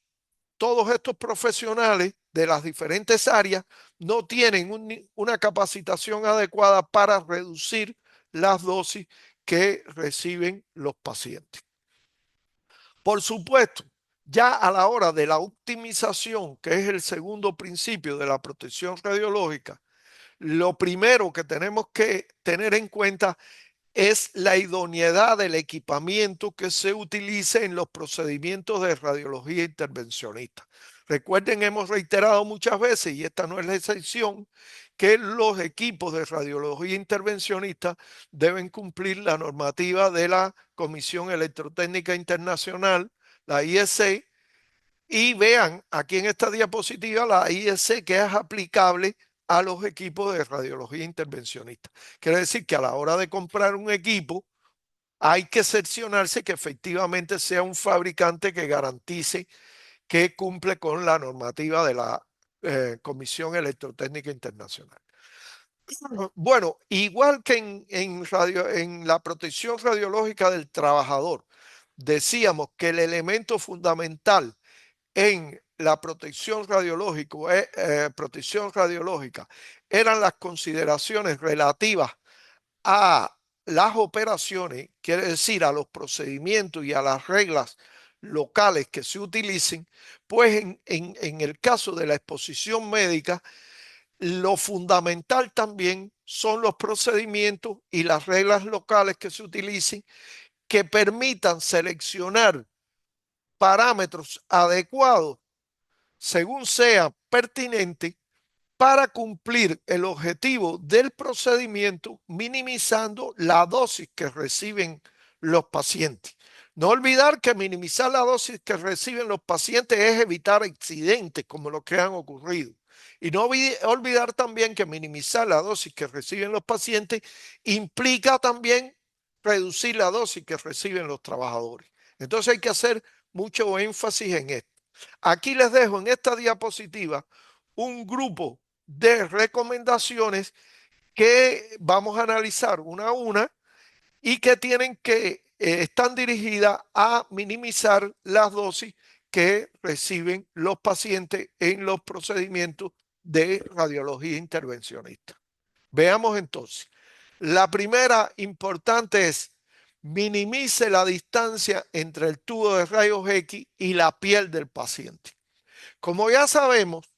todos estos profesionales de las diferentes áreas no tienen una capacitación adecuada para reducir las dosis que reciben los pacientes. Por supuesto, ya a la hora de la optimización, que es el segundo principio de la protección radiológica, lo primero que tenemos que tener en cuenta es la idoneidad del equipamiento que se utilice en los procedimientos de radiología intervencionista. Recuerden, hemos reiterado muchas veces, y esta no es la excepción, que los equipos de radiología intervencionista deben cumplir la normativa de la Comisión Electrotécnica Internacional, la IEC, y vean aquí en esta diapositiva la IEC que es aplicable a los equipos de radiología intervencionista. Quiere decir que a la hora de comprar un equipo hay que cerciorarse que efectivamente sea un fabricante que garantice que cumple con la normativa de la Comisión Electrotécnica Internacional. Bueno, igual que en la protección radiológica del trabajador, decíamos que el elemento fundamental en la protección radiológica eran las consideraciones relativas a las operaciones, quiere decir a los procedimientos y a las reglas locales que se utilicen, pues en el caso de la exposición médica, lo fundamental también son los procedimientos y las reglas locales que se utilicen que permitan seleccionar parámetros adecuados según sea pertinente para cumplir el objetivo del procedimiento, minimizando la dosis que reciben los pacientes. No olvidar que minimizar la dosis que reciben los pacientes es evitar accidentes como los que han ocurrido. Y no olvidar también que minimizar la dosis que reciben los pacientes implica también reducir la dosis que reciben los trabajadores. Entonces hay que hacer mucho énfasis en esto. Aquí les dejo en esta diapositiva un grupo de recomendaciones que vamos a analizar una a una y que están dirigidas a minimizar las dosis que reciben los pacientes en los procedimientos de radiología intervencionista. Veamos entonces. La primera importante es minimice la distancia entre el tubo de rayos X y la piel del paciente. Como ya sabemos,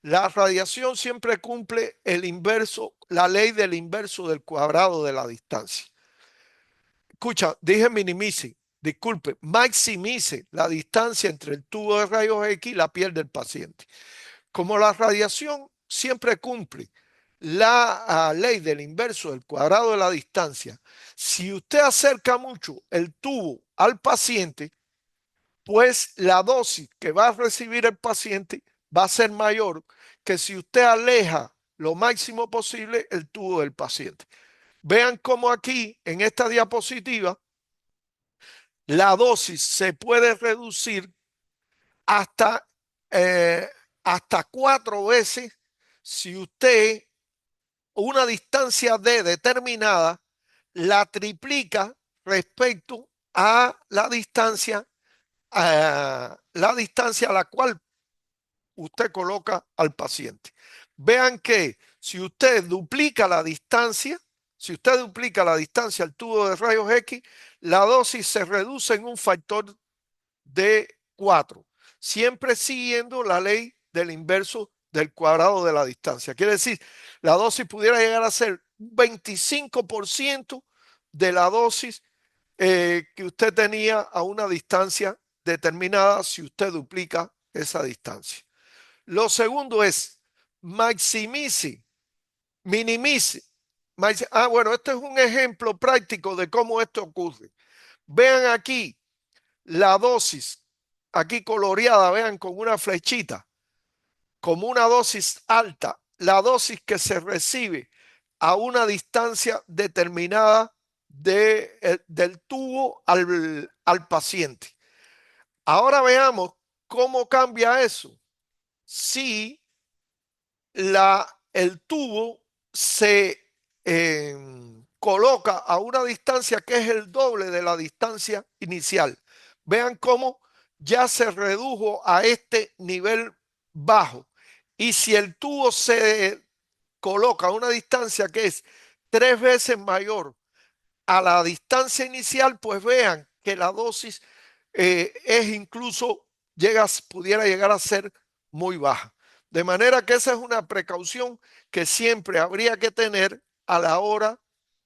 la radiación siempre cumple el inverso, la ley del inverso del cuadrado de la distancia. Escucha, dije minimice, disculpe, maximice la distancia entre el tubo de rayos X y la piel del paciente. Como la radiación siempre cumple la ley del inverso del cuadrado de la distancia, si usted acerca mucho el tubo al paciente, pues la dosis que va a recibir el paciente va a ser mayor que si usted aleja lo máximo posible el tubo del paciente. Vean cómo aquí en esta diapositiva la dosis se puede reducir hasta, eh, hasta 4 veces si usted una distancia D determinada la triplica respecto a la distancia a la cual usted coloca al paciente. Vean que si usted duplica la distancia al tubo de rayos X, la dosis se reduce en un factor de 4, siempre siguiendo la ley del inverso del cuadrado de la distancia. Quiere decir, la dosis pudiera llegar a ser 25% de la dosis que usted tenía a una distancia determinada si usted duplica esa distancia. Lo segundo es maximice, minimice. Bueno, este es un ejemplo práctico de cómo esto ocurre. Vean aquí la dosis, aquí coloreada, vean con una flechita, como una dosis alta, la dosis que se recibe a una distancia determinada del tubo al paciente. Ahora veamos cómo cambia eso si el tubo se eh, coloca a una distancia que es el doble de la distancia inicial. Vean cómo ya se redujo a este nivel bajo. Y si el tubo se coloca a una distancia que es 3 veces mayor a la distancia inicial, pues vean que la dosis es incluso, pudiera llegar a ser muy baja. De manera que esa es una precaución que siempre habría que tener a la hora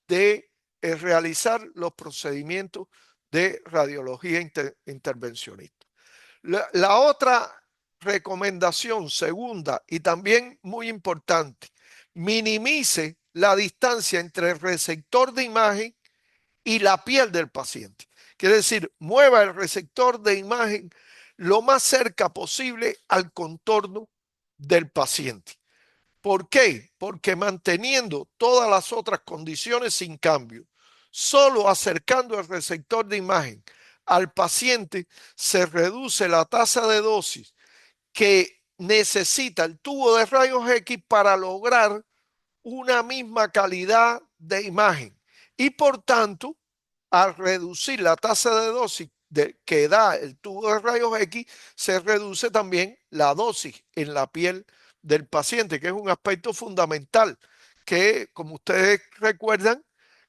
de realizar los procedimientos de radiología intervencionista. La otra recomendación, segunda y también muy importante, minimice la distancia entre el receptor de imagen y la piel del paciente. Quiere decir, mueva el receptor de imagen lo más cerca posible al contorno del paciente. ¿Por qué? Porque manteniendo todas las otras condiciones sin cambio, solo acercando el receptor de imagen al paciente se reduce la tasa de dosis que necesita el tubo de rayos X para lograr una misma calidad de imagen. Y por tanto, al reducir la tasa de dosis que da el tubo de rayos X, se reduce también la dosis en la piel del paciente, que es un aspecto fundamental que, como ustedes recuerdan,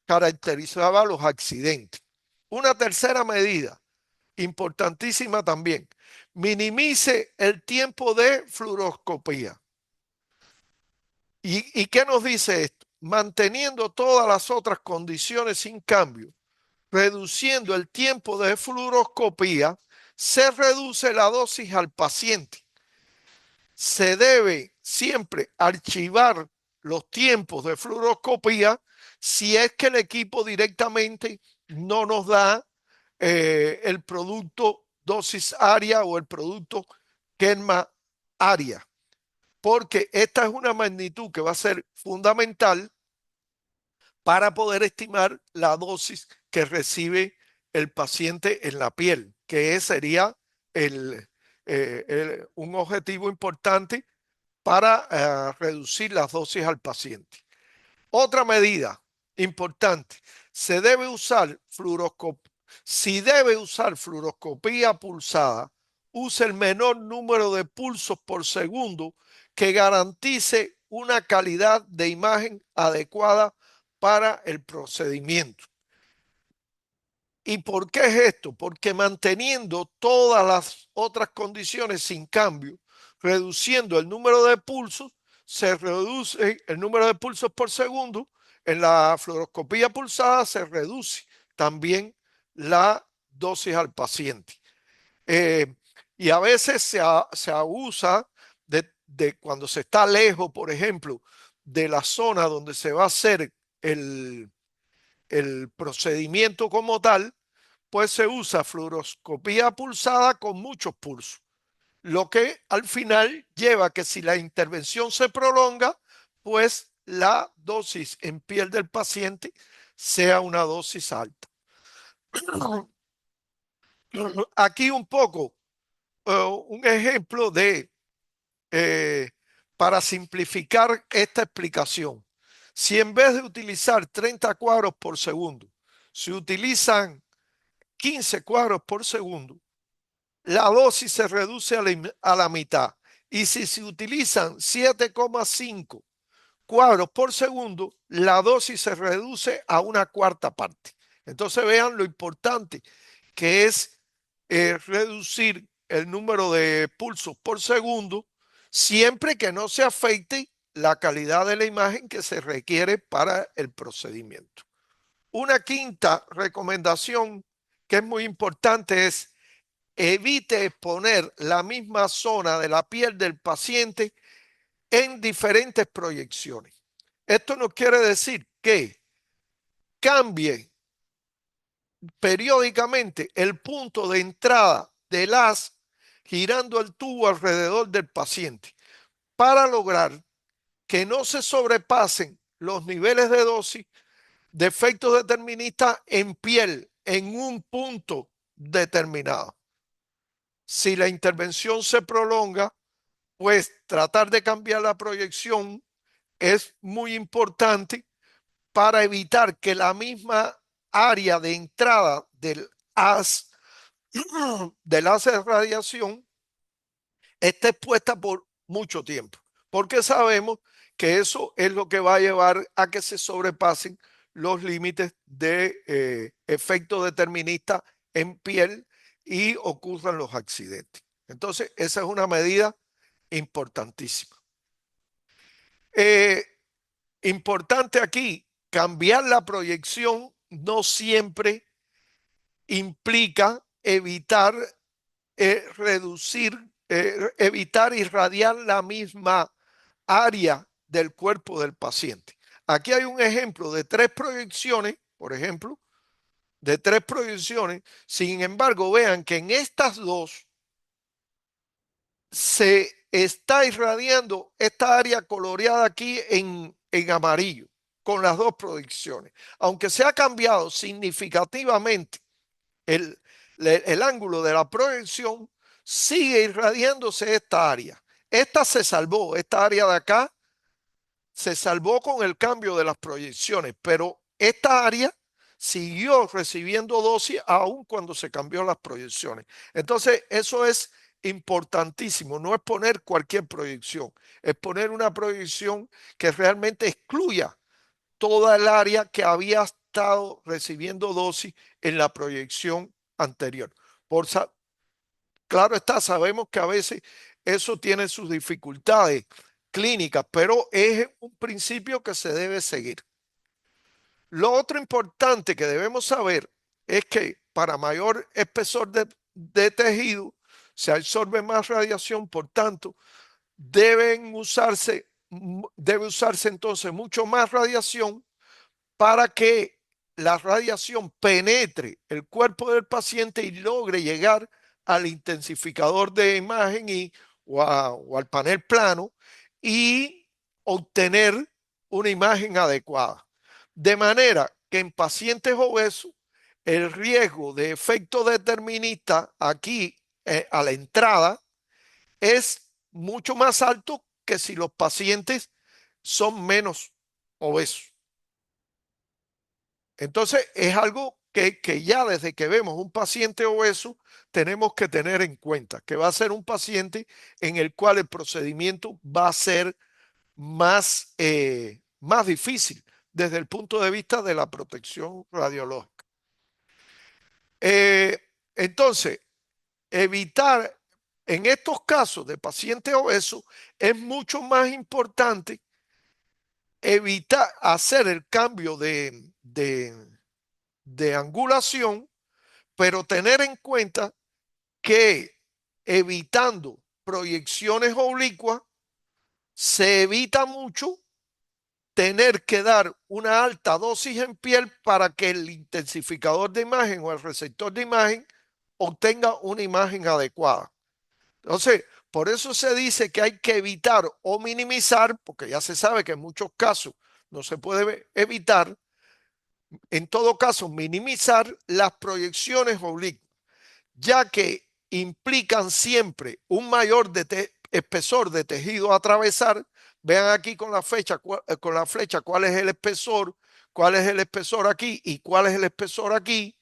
caracterizaba los accidentes. Una tercera medida, importantísima también, minimice el tiempo de fluoroscopía. ¿Y qué nos dice esto? Manteniendo todas las otras condiciones sin cambio, reduciendo el tiempo de fluoroscopía, se reduce la dosis al paciente. Se debe siempre archivar los tiempos de fluoroscopía si es que el equipo directamente no nos da el producto dosis área o el producto Kerma área, porque esta es una magnitud que va a ser fundamental para poder estimar la dosis que recibe el paciente en la piel, que sería un objetivo importante para reducir las dosis al paciente. Otra medida importante, se debe usar fluoroscopía. Si debe usar fluoroscopía pulsada, use el menor número de pulsos por segundo que garantice una calidad de imagen adecuada para el procedimiento. ¿Y por qué es esto? Porque manteniendo todas las otras condiciones sin cambio, reduciendo el número de pulsos, se reduce el número de pulsos por segundo. En la fluoroscopía pulsada se reduce también la dosis al paciente. Eh, y a veces se abusa de cuando se está lejos, por ejemplo, de la zona donde se va a hacer el procedimiento como tal, pues se usa fluoroscopía pulsada con muchos pulsos, lo que al final lleva a que si la intervención se prolonga, pues la dosis en piel del paciente sea una dosis alta. Aquí un poco, un ejemplo eh, para simplificar esta explicación. Si en vez de utilizar 30 cuadros por segundo, se utilizan 15 cuadros por segundo, la dosis se reduce a la mitad. Y si se utilizan 7,5 cuadros por segundo, la dosis se reduce a una cuarta parte. Entonces vean lo importante que es reducir el número de pulsos por segundo siempre que no se afecte la calidad de la imagen que se requiere para el procedimiento. Una quinta recomendación que es muy importante es evite exponer la misma zona de la piel del paciente en diferentes proyecciones. Esto no quiere decir que cambie periódicamente el punto de entrada del haz girando el tubo alrededor del paciente para lograr que no se sobrepasen los niveles de dosis de efectos deterministas en piel en un punto determinado. Si la intervención se prolonga, pues tratar de cambiar la proyección es muy importante para evitar que la misma área de entrada del haz de radiación esté expuesta por mucho tiempo, porque sabemos que eso es lo que va a llevar a que se sobrepasen los límites de efecto determinista en piel y ocurran los accidentes. Entonces, esa es una medida importantísima. Eh, Importante aquí, cambiar la proyección no siempre implica evitar irradiar la misma área del cuerpo del paciente. Aquí hay un ejemplo de tres proyecciones, por ejemplo, de tres proyecciones. Sin embargo, vean que en estas dos se está irradiando esta área coloreada aquí en amarillo con las dos proyecciones. Aunque se ha cambiado significativamente el, el ángulo de la proyección, sigue irradiándose esta área. Esta se salvó, esta área de acá se salvó con el cambio de las proyecciones, pero esta área siguió recibiendo dosis aún cuando se cambió las proyecciones. Entonces, eso es importantísimo. No es poner cualquier proyección, es poner una proyección que realmente excluya toda el área que había estado recibiendo dosis en la proyección anterior. Por, claro está, sabemos que a veces eso tiene sus dificultades clínicas, pero es un principio que se debe seguir. Lo otro importante que debemos saber es que para mayor espesor de tejido se absorbe más radiación, por tanto, debe usarse entonces mucho más radiación para que la radiación penetre el cuerpo del paciente y logre llegar al intensificador de imagen o al panel plano y obtener una imagen adecuada. De manera que en pacientes obesos, el riesgo de efecto determinista aquí a la entrada es mucho más alto que si los pacientes son menos obesos. Entonces, es algo que ya desde que vemos un paciente obeso, tenemos que tener en cuenta que va a ser un paciente en el cual el procedimiento va a ser más difícil desde el punto de vista de la protección radiológica. Eh, entonces, evitar en estos casos de pacientes obesos es mucho más importante evitar hacer el cambio de angulación, pero tener en cuenta que evitando proyecciones oblicuas se evita mucho tener que dar una alta dosis en piel para que el intensificador de imagen o el receptor de imagen obtenga una imagen adecuada. Entonces, por eso se dice que hay que evitar o minimizar, porque ya se sabe que en muchos casos no se puede evitar, en todo caso, minimizar las proyecciones oblicuas, ya que implican siempre un mayor espesor de tejido a atravesar. Vean aquí con la flecha cuál es el espesor, cuál es el espesor aquí y cuál es el espesor aquí.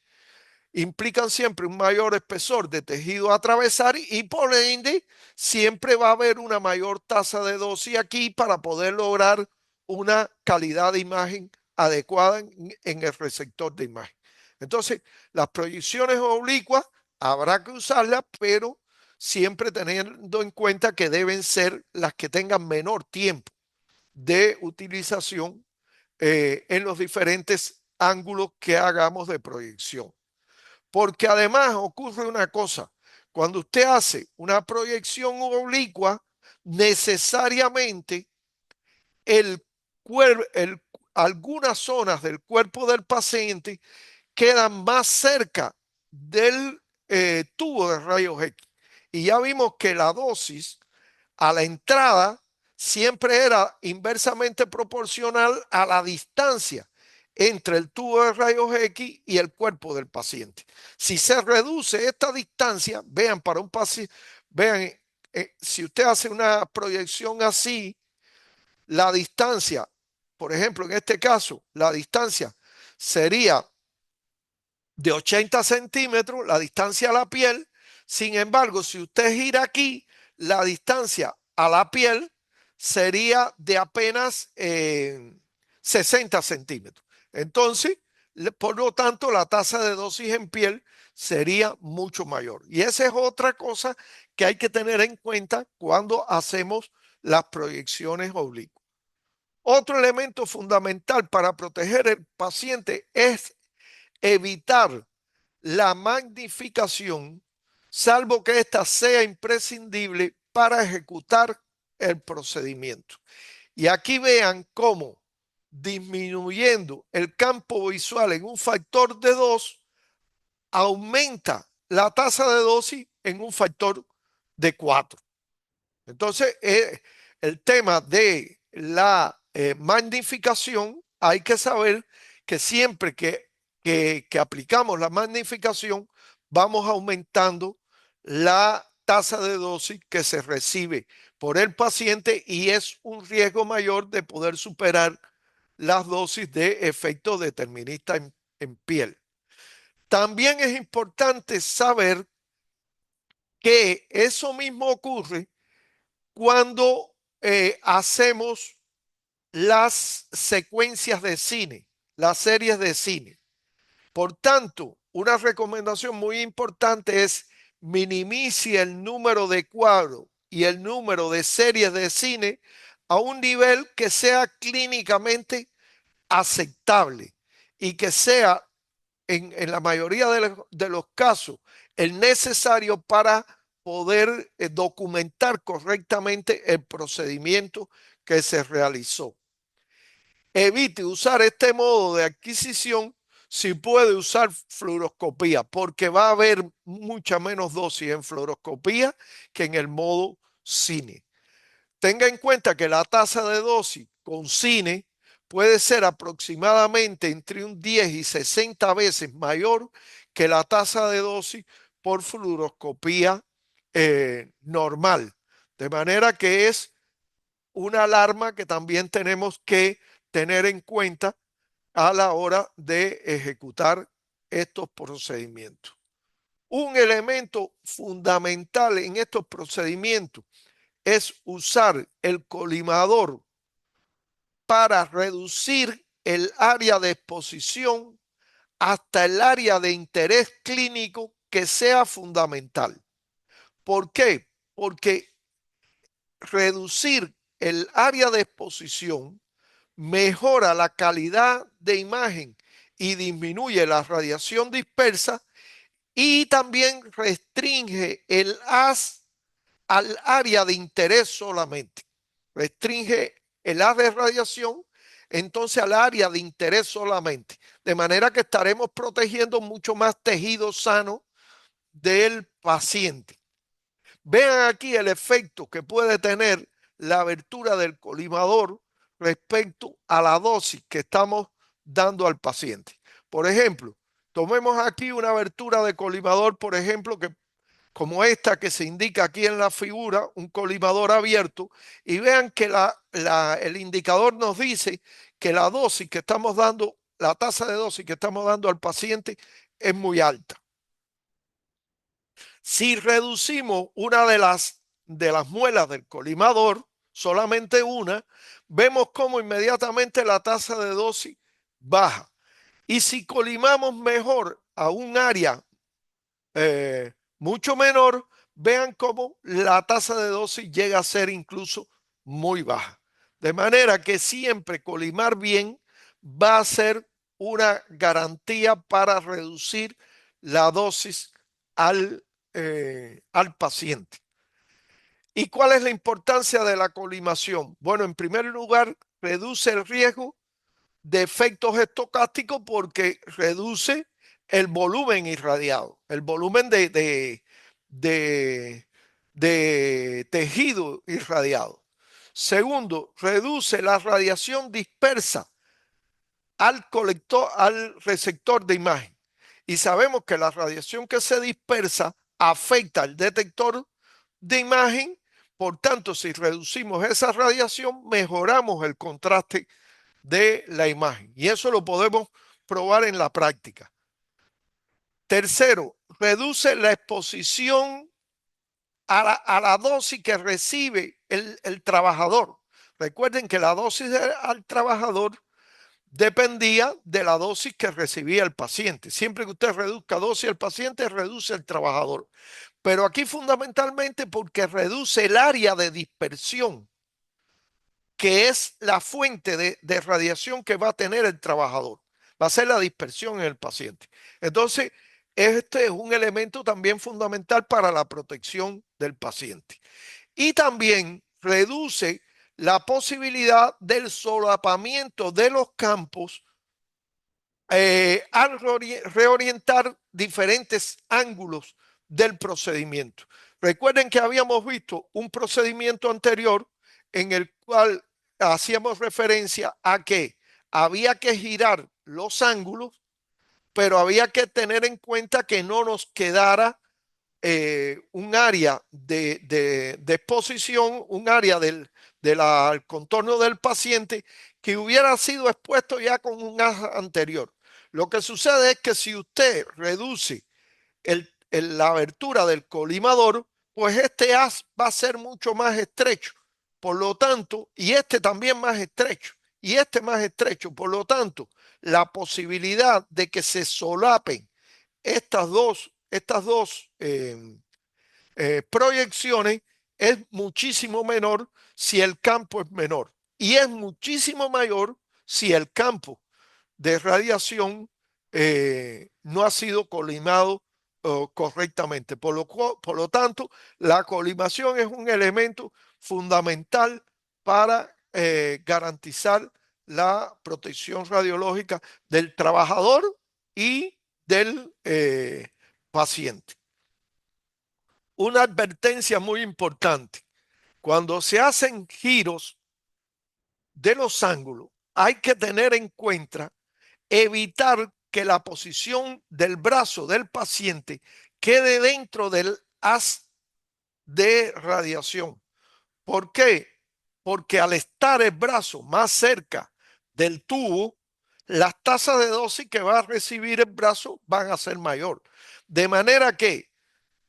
Implican siempre un mayor espesor de tejido a atravesar y por ende siempre va a haber una mayor tasa de dosis aquí para poder lograr una calidad de imagen adecuada en el receptor de imagen. Entonces, las proyecciones oblicuas habrá que usarlas, pero siempre teniendo en cuenta que deben ser las que tengan menor tiempo de utilización en los diferentes ángulos que hagamos de proyección. Porque además ocurre una cosa, cuando usted hace una proyección oblicua, necesariamente el, algunas zonas del cuerpo del paciente quedan más cerca del tubo de rayos X. Y ya vimos que la dosis a la entrada siempre era inversamente proporcional a la distancia entre el tubo de rayos X y el cuerpo del paciente. Si se reduce esta distancia, vean, para un paciente, vean, si usted hace una proyección así, la distancia, por ejemplo, en este caso, la distancia sería de 80 centímetros, la distancia a la piel. Sin embargo, si usted gira aquí, la distancia a la piel sería de apenas 60 centímetros. Entonces, por lo tanto, la tasa de dosis en piel sería mucho mayor. Y esa es otra cosa que hay que tener en cuenta cuando hacemos las proyecciones oblicuas. Otro elemento fundamental para proteger al paciente es evitar la magnificación, salvo que ésta sea imprescindible para ejecutar el procedimiento. Y aquí vean cómo disminuyendo el campo visual en un factor de 2 aumenta la tasa de dosis en un factor de 4. Entonces, el tema de la magnificación, hay que saber que siempre que aplicamos la magnificación, vamos aumentando la tasa de dosis que se recibe por el paciente y es un riesgo mayor de poder superar las dosis de efecto determinista en piel. También es importante saber que eso mismo ocurre cuando hacemos las secuencias de cine, las series de cine. Por tanto, una recomendación muy importante es minimice el número de cuadros y el número de series de cine a un nivel que sea clínicamente aceptable y que sea en la mayoría de los casos el necesario para poder documentar correctamente el procedimiento que se realizó. Evite usar este modo de adquisición si puede usar fluoroscopía, porque va a haber mucha menos dosis en fluoroscopía que en el modo cine. Tenga en cuenta que la tasa de dosis con cine puede ser aproximadamente entre un 10 y 60 veces mayor que la tasa de dosis por fluoroscopía normal. De manera que es una alarma que también tenemos que tener en cuenta a la hora de ejecutar estos procedimientos. Un elemento fundamental en estos procedimientos es usar el colimador para reducir el área de exposición hasta el área de interés clínico que sea fundamental. ¿Por qué? Porque reducir el área de exposición mejora la calidad de imagen y disminuye la radiación dispersa y también restringe el haz al área de interés solamente. Restringe el haz de radiación entonces al área de interés solamente. De manera que estaremos protegiendo mucho más tejido sano del paciente. Vean aquí el efecto que puede tener la abertura del colimador respecto a la dosis que estamos dando al paciente. Por ejemplo, tomemos aquí una abertura de colimador, por ejemplo, que como esta que se indica aquí en la figura, un colimador abierto, y vean que el indicador nos dice que la dosis que estamos dando, la tasa de dosis que estamos dando al paciente es muy alta. Si reducimos una de las muelas del colimador, solamente una, vemos cómo inmediatamente la tasa de dosis baja. Y si colimamos mejor a un área mucho menor, vean cómo la tasa de dosis llega a ser incluso muy baja. De manera que siempre colimar bien va a ser una garantía para reducir la dosis al paciente. ¿Y cuál es la importancia de la colimación? Bueno, en primer lugar, reduce el riesgo de efectos estocásticos porque reduce el volumen irradiado, el volumen de, de tejido irradiado. Segundo, reduce la radiación dispersa al colector, al receptor de imagen. Y sabemos que la radiación que se dispersa afecta al detector de imagen. Por tanto, si reducimos esa radiación, mejoramos el contraste de la imagen. Y eso lo podemos probar en la práctica. Tercero, reduce la exposición a la dosis que recibe el trabajador. Recuerden que la dosis al trabajador dependía de la dosis que recibía el paciente. Siempre que usted reduzca dosis al paciente, reduce el trabajador. Pero aquí fundamentalmente porque reduce el área de dispersión, que es la fuente de radiación que va a tener el trabajador. Va a ser la dispersión en el paciente. Entonces, este es un elemento también fundamental para la protección del paciente. Y también reduce la posibilidad del solapamiento de los campos al reorientar diferentes ángulos del procedimiento. Recuerden que habíamos visto un procedimiento anterior en el cual hacíamos referencia a que había que girar los ángulos, pero había que tener en cuenta que no nos quedara un área de exposición, un área del contorno del paciente que hubiera sido expuesto ya con un haz anterior. Lo que sucede es que si usted reduce la abertura del colimador, pues este haz va a ser mucho más estrecho. Por lo tanto, y este también más estrecho, y este más estrecho. Por lo tanto, la posibilidad de que se solapen estas dos proyecciones es muchísimo menor si el campo es menor y es muchísimo mayor si el campo de radiación no ha sido colimado correctamente. Por lo tanto, la colimación es un elemento fundamental para garantizar la protección radiológica del trabajador y del paciente. Una advertencia muy importante. Cuando se hacen giros de los ángulos, hay que tener en cuenta evitar que la posición del brazo del paciente quede dentro del haz de radiación. ¿Por qué? Porque al estar el brazo más cerca del tubo, las tasas de dosis que va a recibir el brazo van a ser mayor. De manera que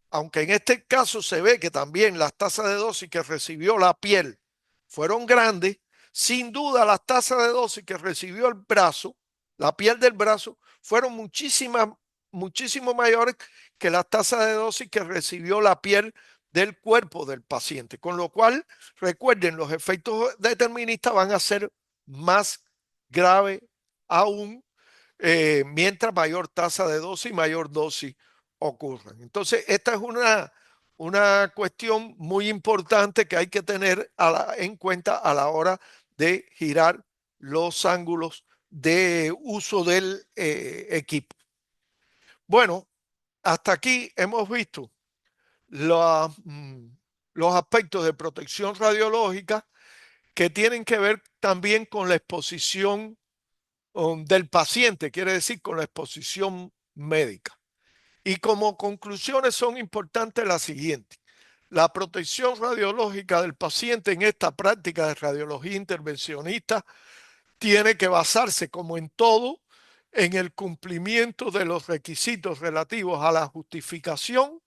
aunque en este caso se ve que también las tasas de dosis que recibió la piel fueron grandes, sin duda las tasas de dosis que recibió el brazo, la piel del brazo, fueron muchísimo mayores que las tasas de dosis que recibió la piel del cuerpo del paciente. Con lo cual, recuerden, los efectos deterministas van a ser más graves aún mientras mayor tasa de dosis, mayor dosis ocurran. Entonces, esta es una cuestión muy importante que hay que tener en cuenta a la hora de girar los ángulos de uso del equipo. Bueno, hasta aquí hemos visto la, los aspectos de protección radiológica que tienen que ver también con la exposición del paciente, quiere decir con la exposición médica. Y como conclusiones son importantes las siguientes. La protección radiológica del paciente en esta práctica de radiología intervencionista tiene que basarse, como en todo, en el cumplimiento de los requisitos relativos a la justificación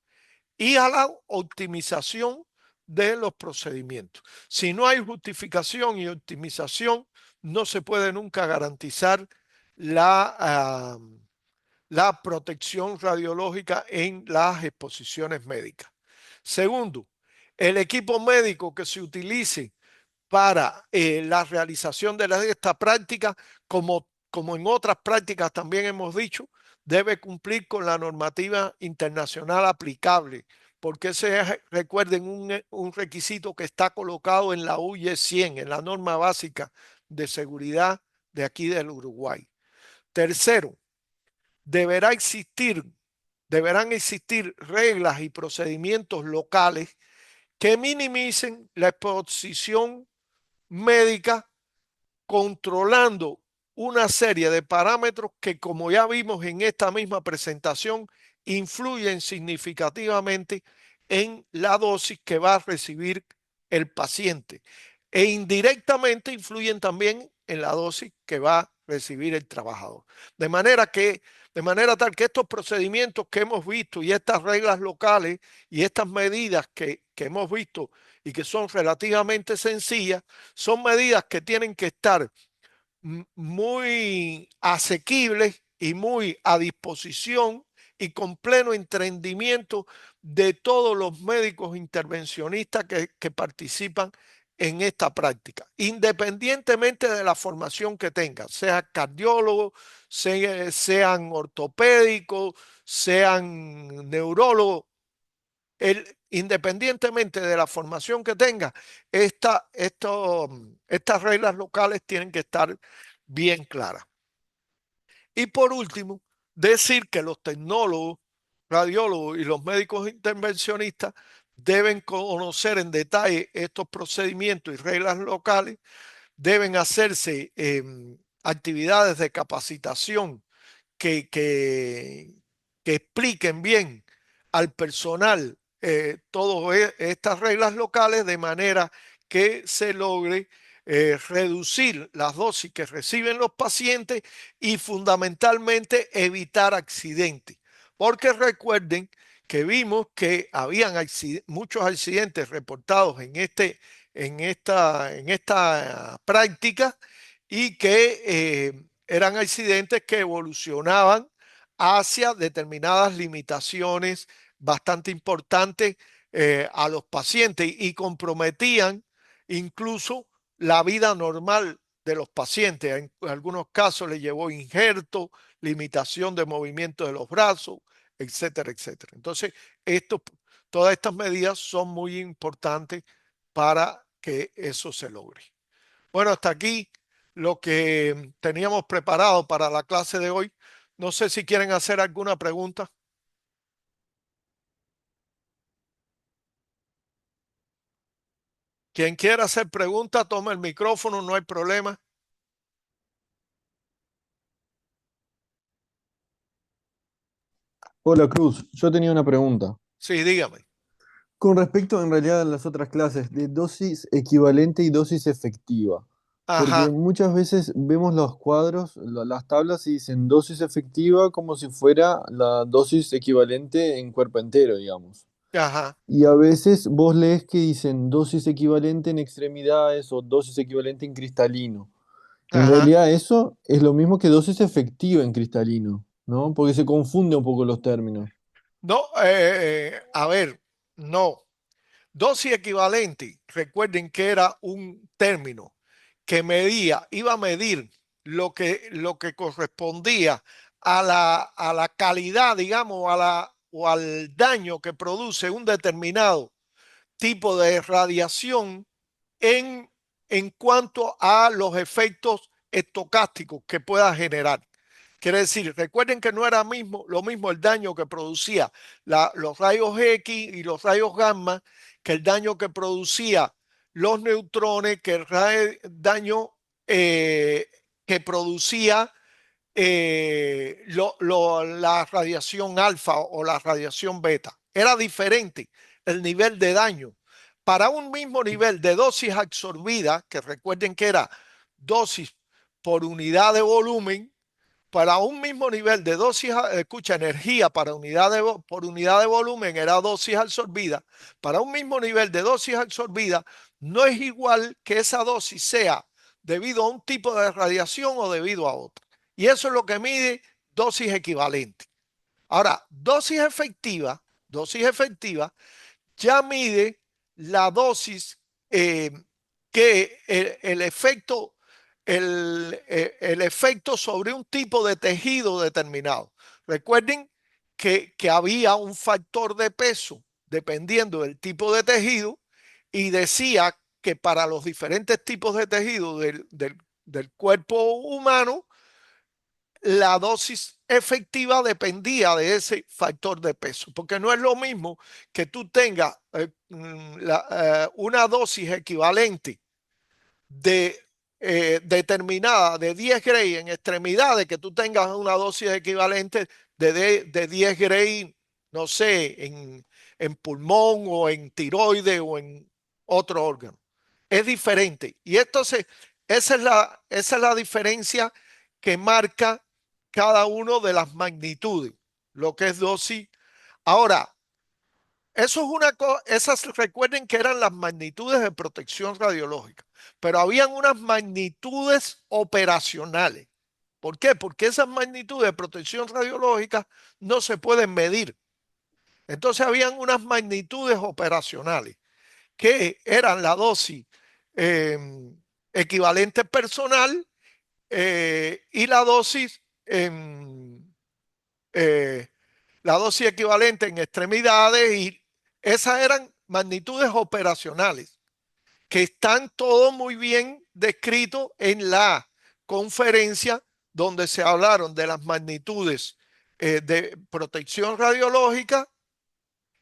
y a la optimización de los procedimientos. Si no hay justificación y optimización, no se puede nunca garantizar la protección radiológica en las exposiciones médicas. Segundo, el equipo médico que se utilice para la realización de esta práctica, como en otras prácticas también hemos dicho, debe cumplir con la normativa internacional aplicable, porque ese es, recuerden, un requisito que está colocado en la UY 100, en la norma básica de seguridad de aquí del Uruguay. Tercero, deberá existir, deberán existir reglas y procedimientos locales que minimicen la exposición médica, controlando una serie de parámetros que, como ya vimos en esta misma presentación, influyen significativamente en la dosis que va a recibir el paciente e indirectamente influyen también en la dosis que va a recibir el trabajador. De manera tal que estos procedimientos que hemos visto y estas reglas locales y estas medidas que hemos visto y que son relativamente sencillas, son medidas que tienen que estar muy asequibles y muy a disposición y con pleno entendimiento de todos los médicos intervencionistas que participan en esta práctica, independientemente de la formación que tengan, sea cardiólogos, sean ortopédicos, sean neurólogos, independientemente de la formación que tenga, estas reglas locales tienen que estar bien claras. Y por último, decir que los tecnólogos, radiólogos y los médicos intervencionistas deben conocer en detalle estos procedimientos y reglas locales, deben hacerse actividades de capacitación que, que, que expliquen bien al personal todas estas reglas locales de manera que se logre reducir las dosis que reciben los pacientes y fundamentalmente evitar accidentes. Porque recuerden que vimos que habían muchos accidentes reportados en esta práctica y que eran accidentes que evolucionaban hacia determinadas limitaciones bastante importantes a los pacientes y comprometían incluso la vida normal de los pacientes. En algunos casos le llevó injerto, limitación de movimiento de los brazos, etcétera, etcétera. Entonces, todas estas medidas son muy importantes para que eso se logre. Bueno, hasta aquí lo que teníamos preparado para la clase de hoy. No sé si quieren hacer alguna pregunta. Quien quiera hacer pregunta, toma el micrófono, no hay problema.
Hola Cruz, yo tenía una pregunta.
Sí, dígame.
Con respecto en realidad a las otras clases de dosis equivalente y dosis efectiva, porque
Ajá,
muchas veces vemos los cuadros, las tablas y dicen dosis efectiva como si fuera la dosis equivalente en cuerpo entero, digamos.
ajá,
Y a veces vos lees que dicen dosis equivalente en extremidades o dosis equivalente en cristalino. En
ajá.
realidad eso es lo mismo que dosis efectiva en cristalino, ¿no? Porque se confunde un poco los términos.
No, a ver, no. Dosis equivalente, recuerden que era un término que iba a medir lo que correspondía a la calidad, digamos, o al daño que produce un determinado tipo de radiación en, en cuanto a los efectos estocásticos que pueda generar. Quiere decir, recuerden que no era lo mismo el daño que producía los rayos X y los rayos gamma que el daño que producía los neutrones, que el daño que producía la radiación alfa o la radiación beta. Era diferente el nivel de daño. Para un mismo nivel de dosis absorbida, que recuerden que era dosis por unidad de volumen, para un mismo nivel de dosis, escucha, energía por unidad de volumen era dosis absorbida. Para un mismo nivel de dosis absorbida, no es igual que esa dosis sea debido a un tipo de radiación o debido a otra. Y eso es lo que mide dosis equivalente. Ahora, dosis efectiva ya mide la dosis que el efecto sobre un tipo de tejido determinado. Recuerden que había un factor de peso dependiendo del tipo de tejido y decía que para los diferentes tipos de tejido del cuerpo humano, la dosis efectiva dependía de ese factor de peso, porque no es lo mismo que tú tengas una dosis equivalente determinada de 10 Gray en extremidades, que tú tengas una dosis equivalente de 10 Gray, no sé, en pulmón o en tiroides o en otro órgano. Es diferente. Y entonces, esa es la diferencia que marca cada uno de las magnitudes, lo que es dosis. Ahora, eso es una cosa, esas recuerden que eran las magnitudes de protección radiológica, pero habían unas magnitudes operacionales. ¿Por qué? Porque esas magnitudes de protección radiológica no se pueden medir. Entonces habían unas magnitudes operacionales que eran la dosis eh, equivalente personal y eh, la dosis equivalente en extremidades, y esas eran magnitudes operacionales que están todos muy bien descritos en la conferencia donde se hablaron de las magnitudes de protección radiológica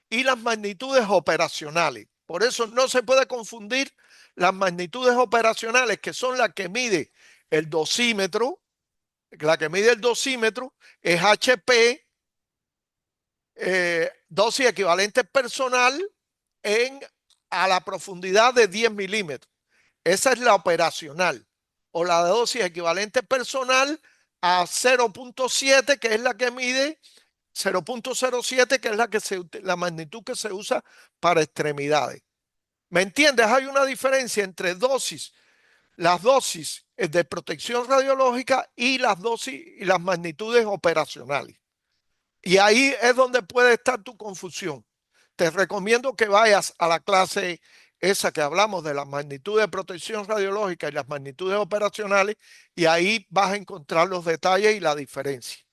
y las magnitudes operacionales. Por eso no se puede confundir las magnitudes operacionales, que son las que mide el dosímetro. La que mide el dosímetro es HP, dosis equivalente personal a la profundidad de 10 milímetros. Esa es la operacional. O la dosis equivalente personal a 0.7, que es la que mide 0.07, que es la magnitud que se usa para extremidades. ¿Me entiendes? Hay una diferencia entre las dosis de protección radiológica y las dosis y las magnitudes operacionales. Y ahí es donde puede estar tu confusión. Te recomiendo que vayas a la clase esa que hablamos de la magnitud de protección radiológica y las magnitudes operacionales, y ahí vas a encontrar los detalles y la diferencia.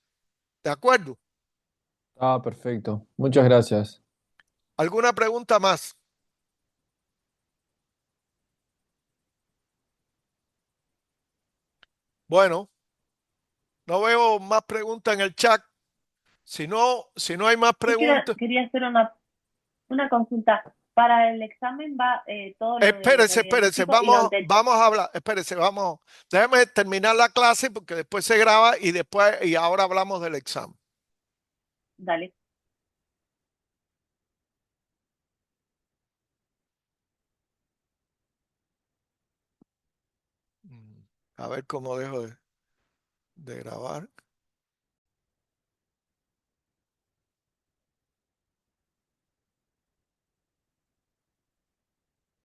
¿De acuerdo?
Ah, perfecto. Muchas gracias.
¿Alguna pregunta más? Bueno, no veo más preguntas en el chat. Si no hay más
Yo
preguntas,
quería hacer una consulta. Para el examen va todo lo del
espérese,
radiodiagnóstico y lo del...
vamos a hablar, espérese, déjeme terminar la clase porque después se graba y ahora hablamos del examen.
Dale.
A ver cómo dejo de grabar.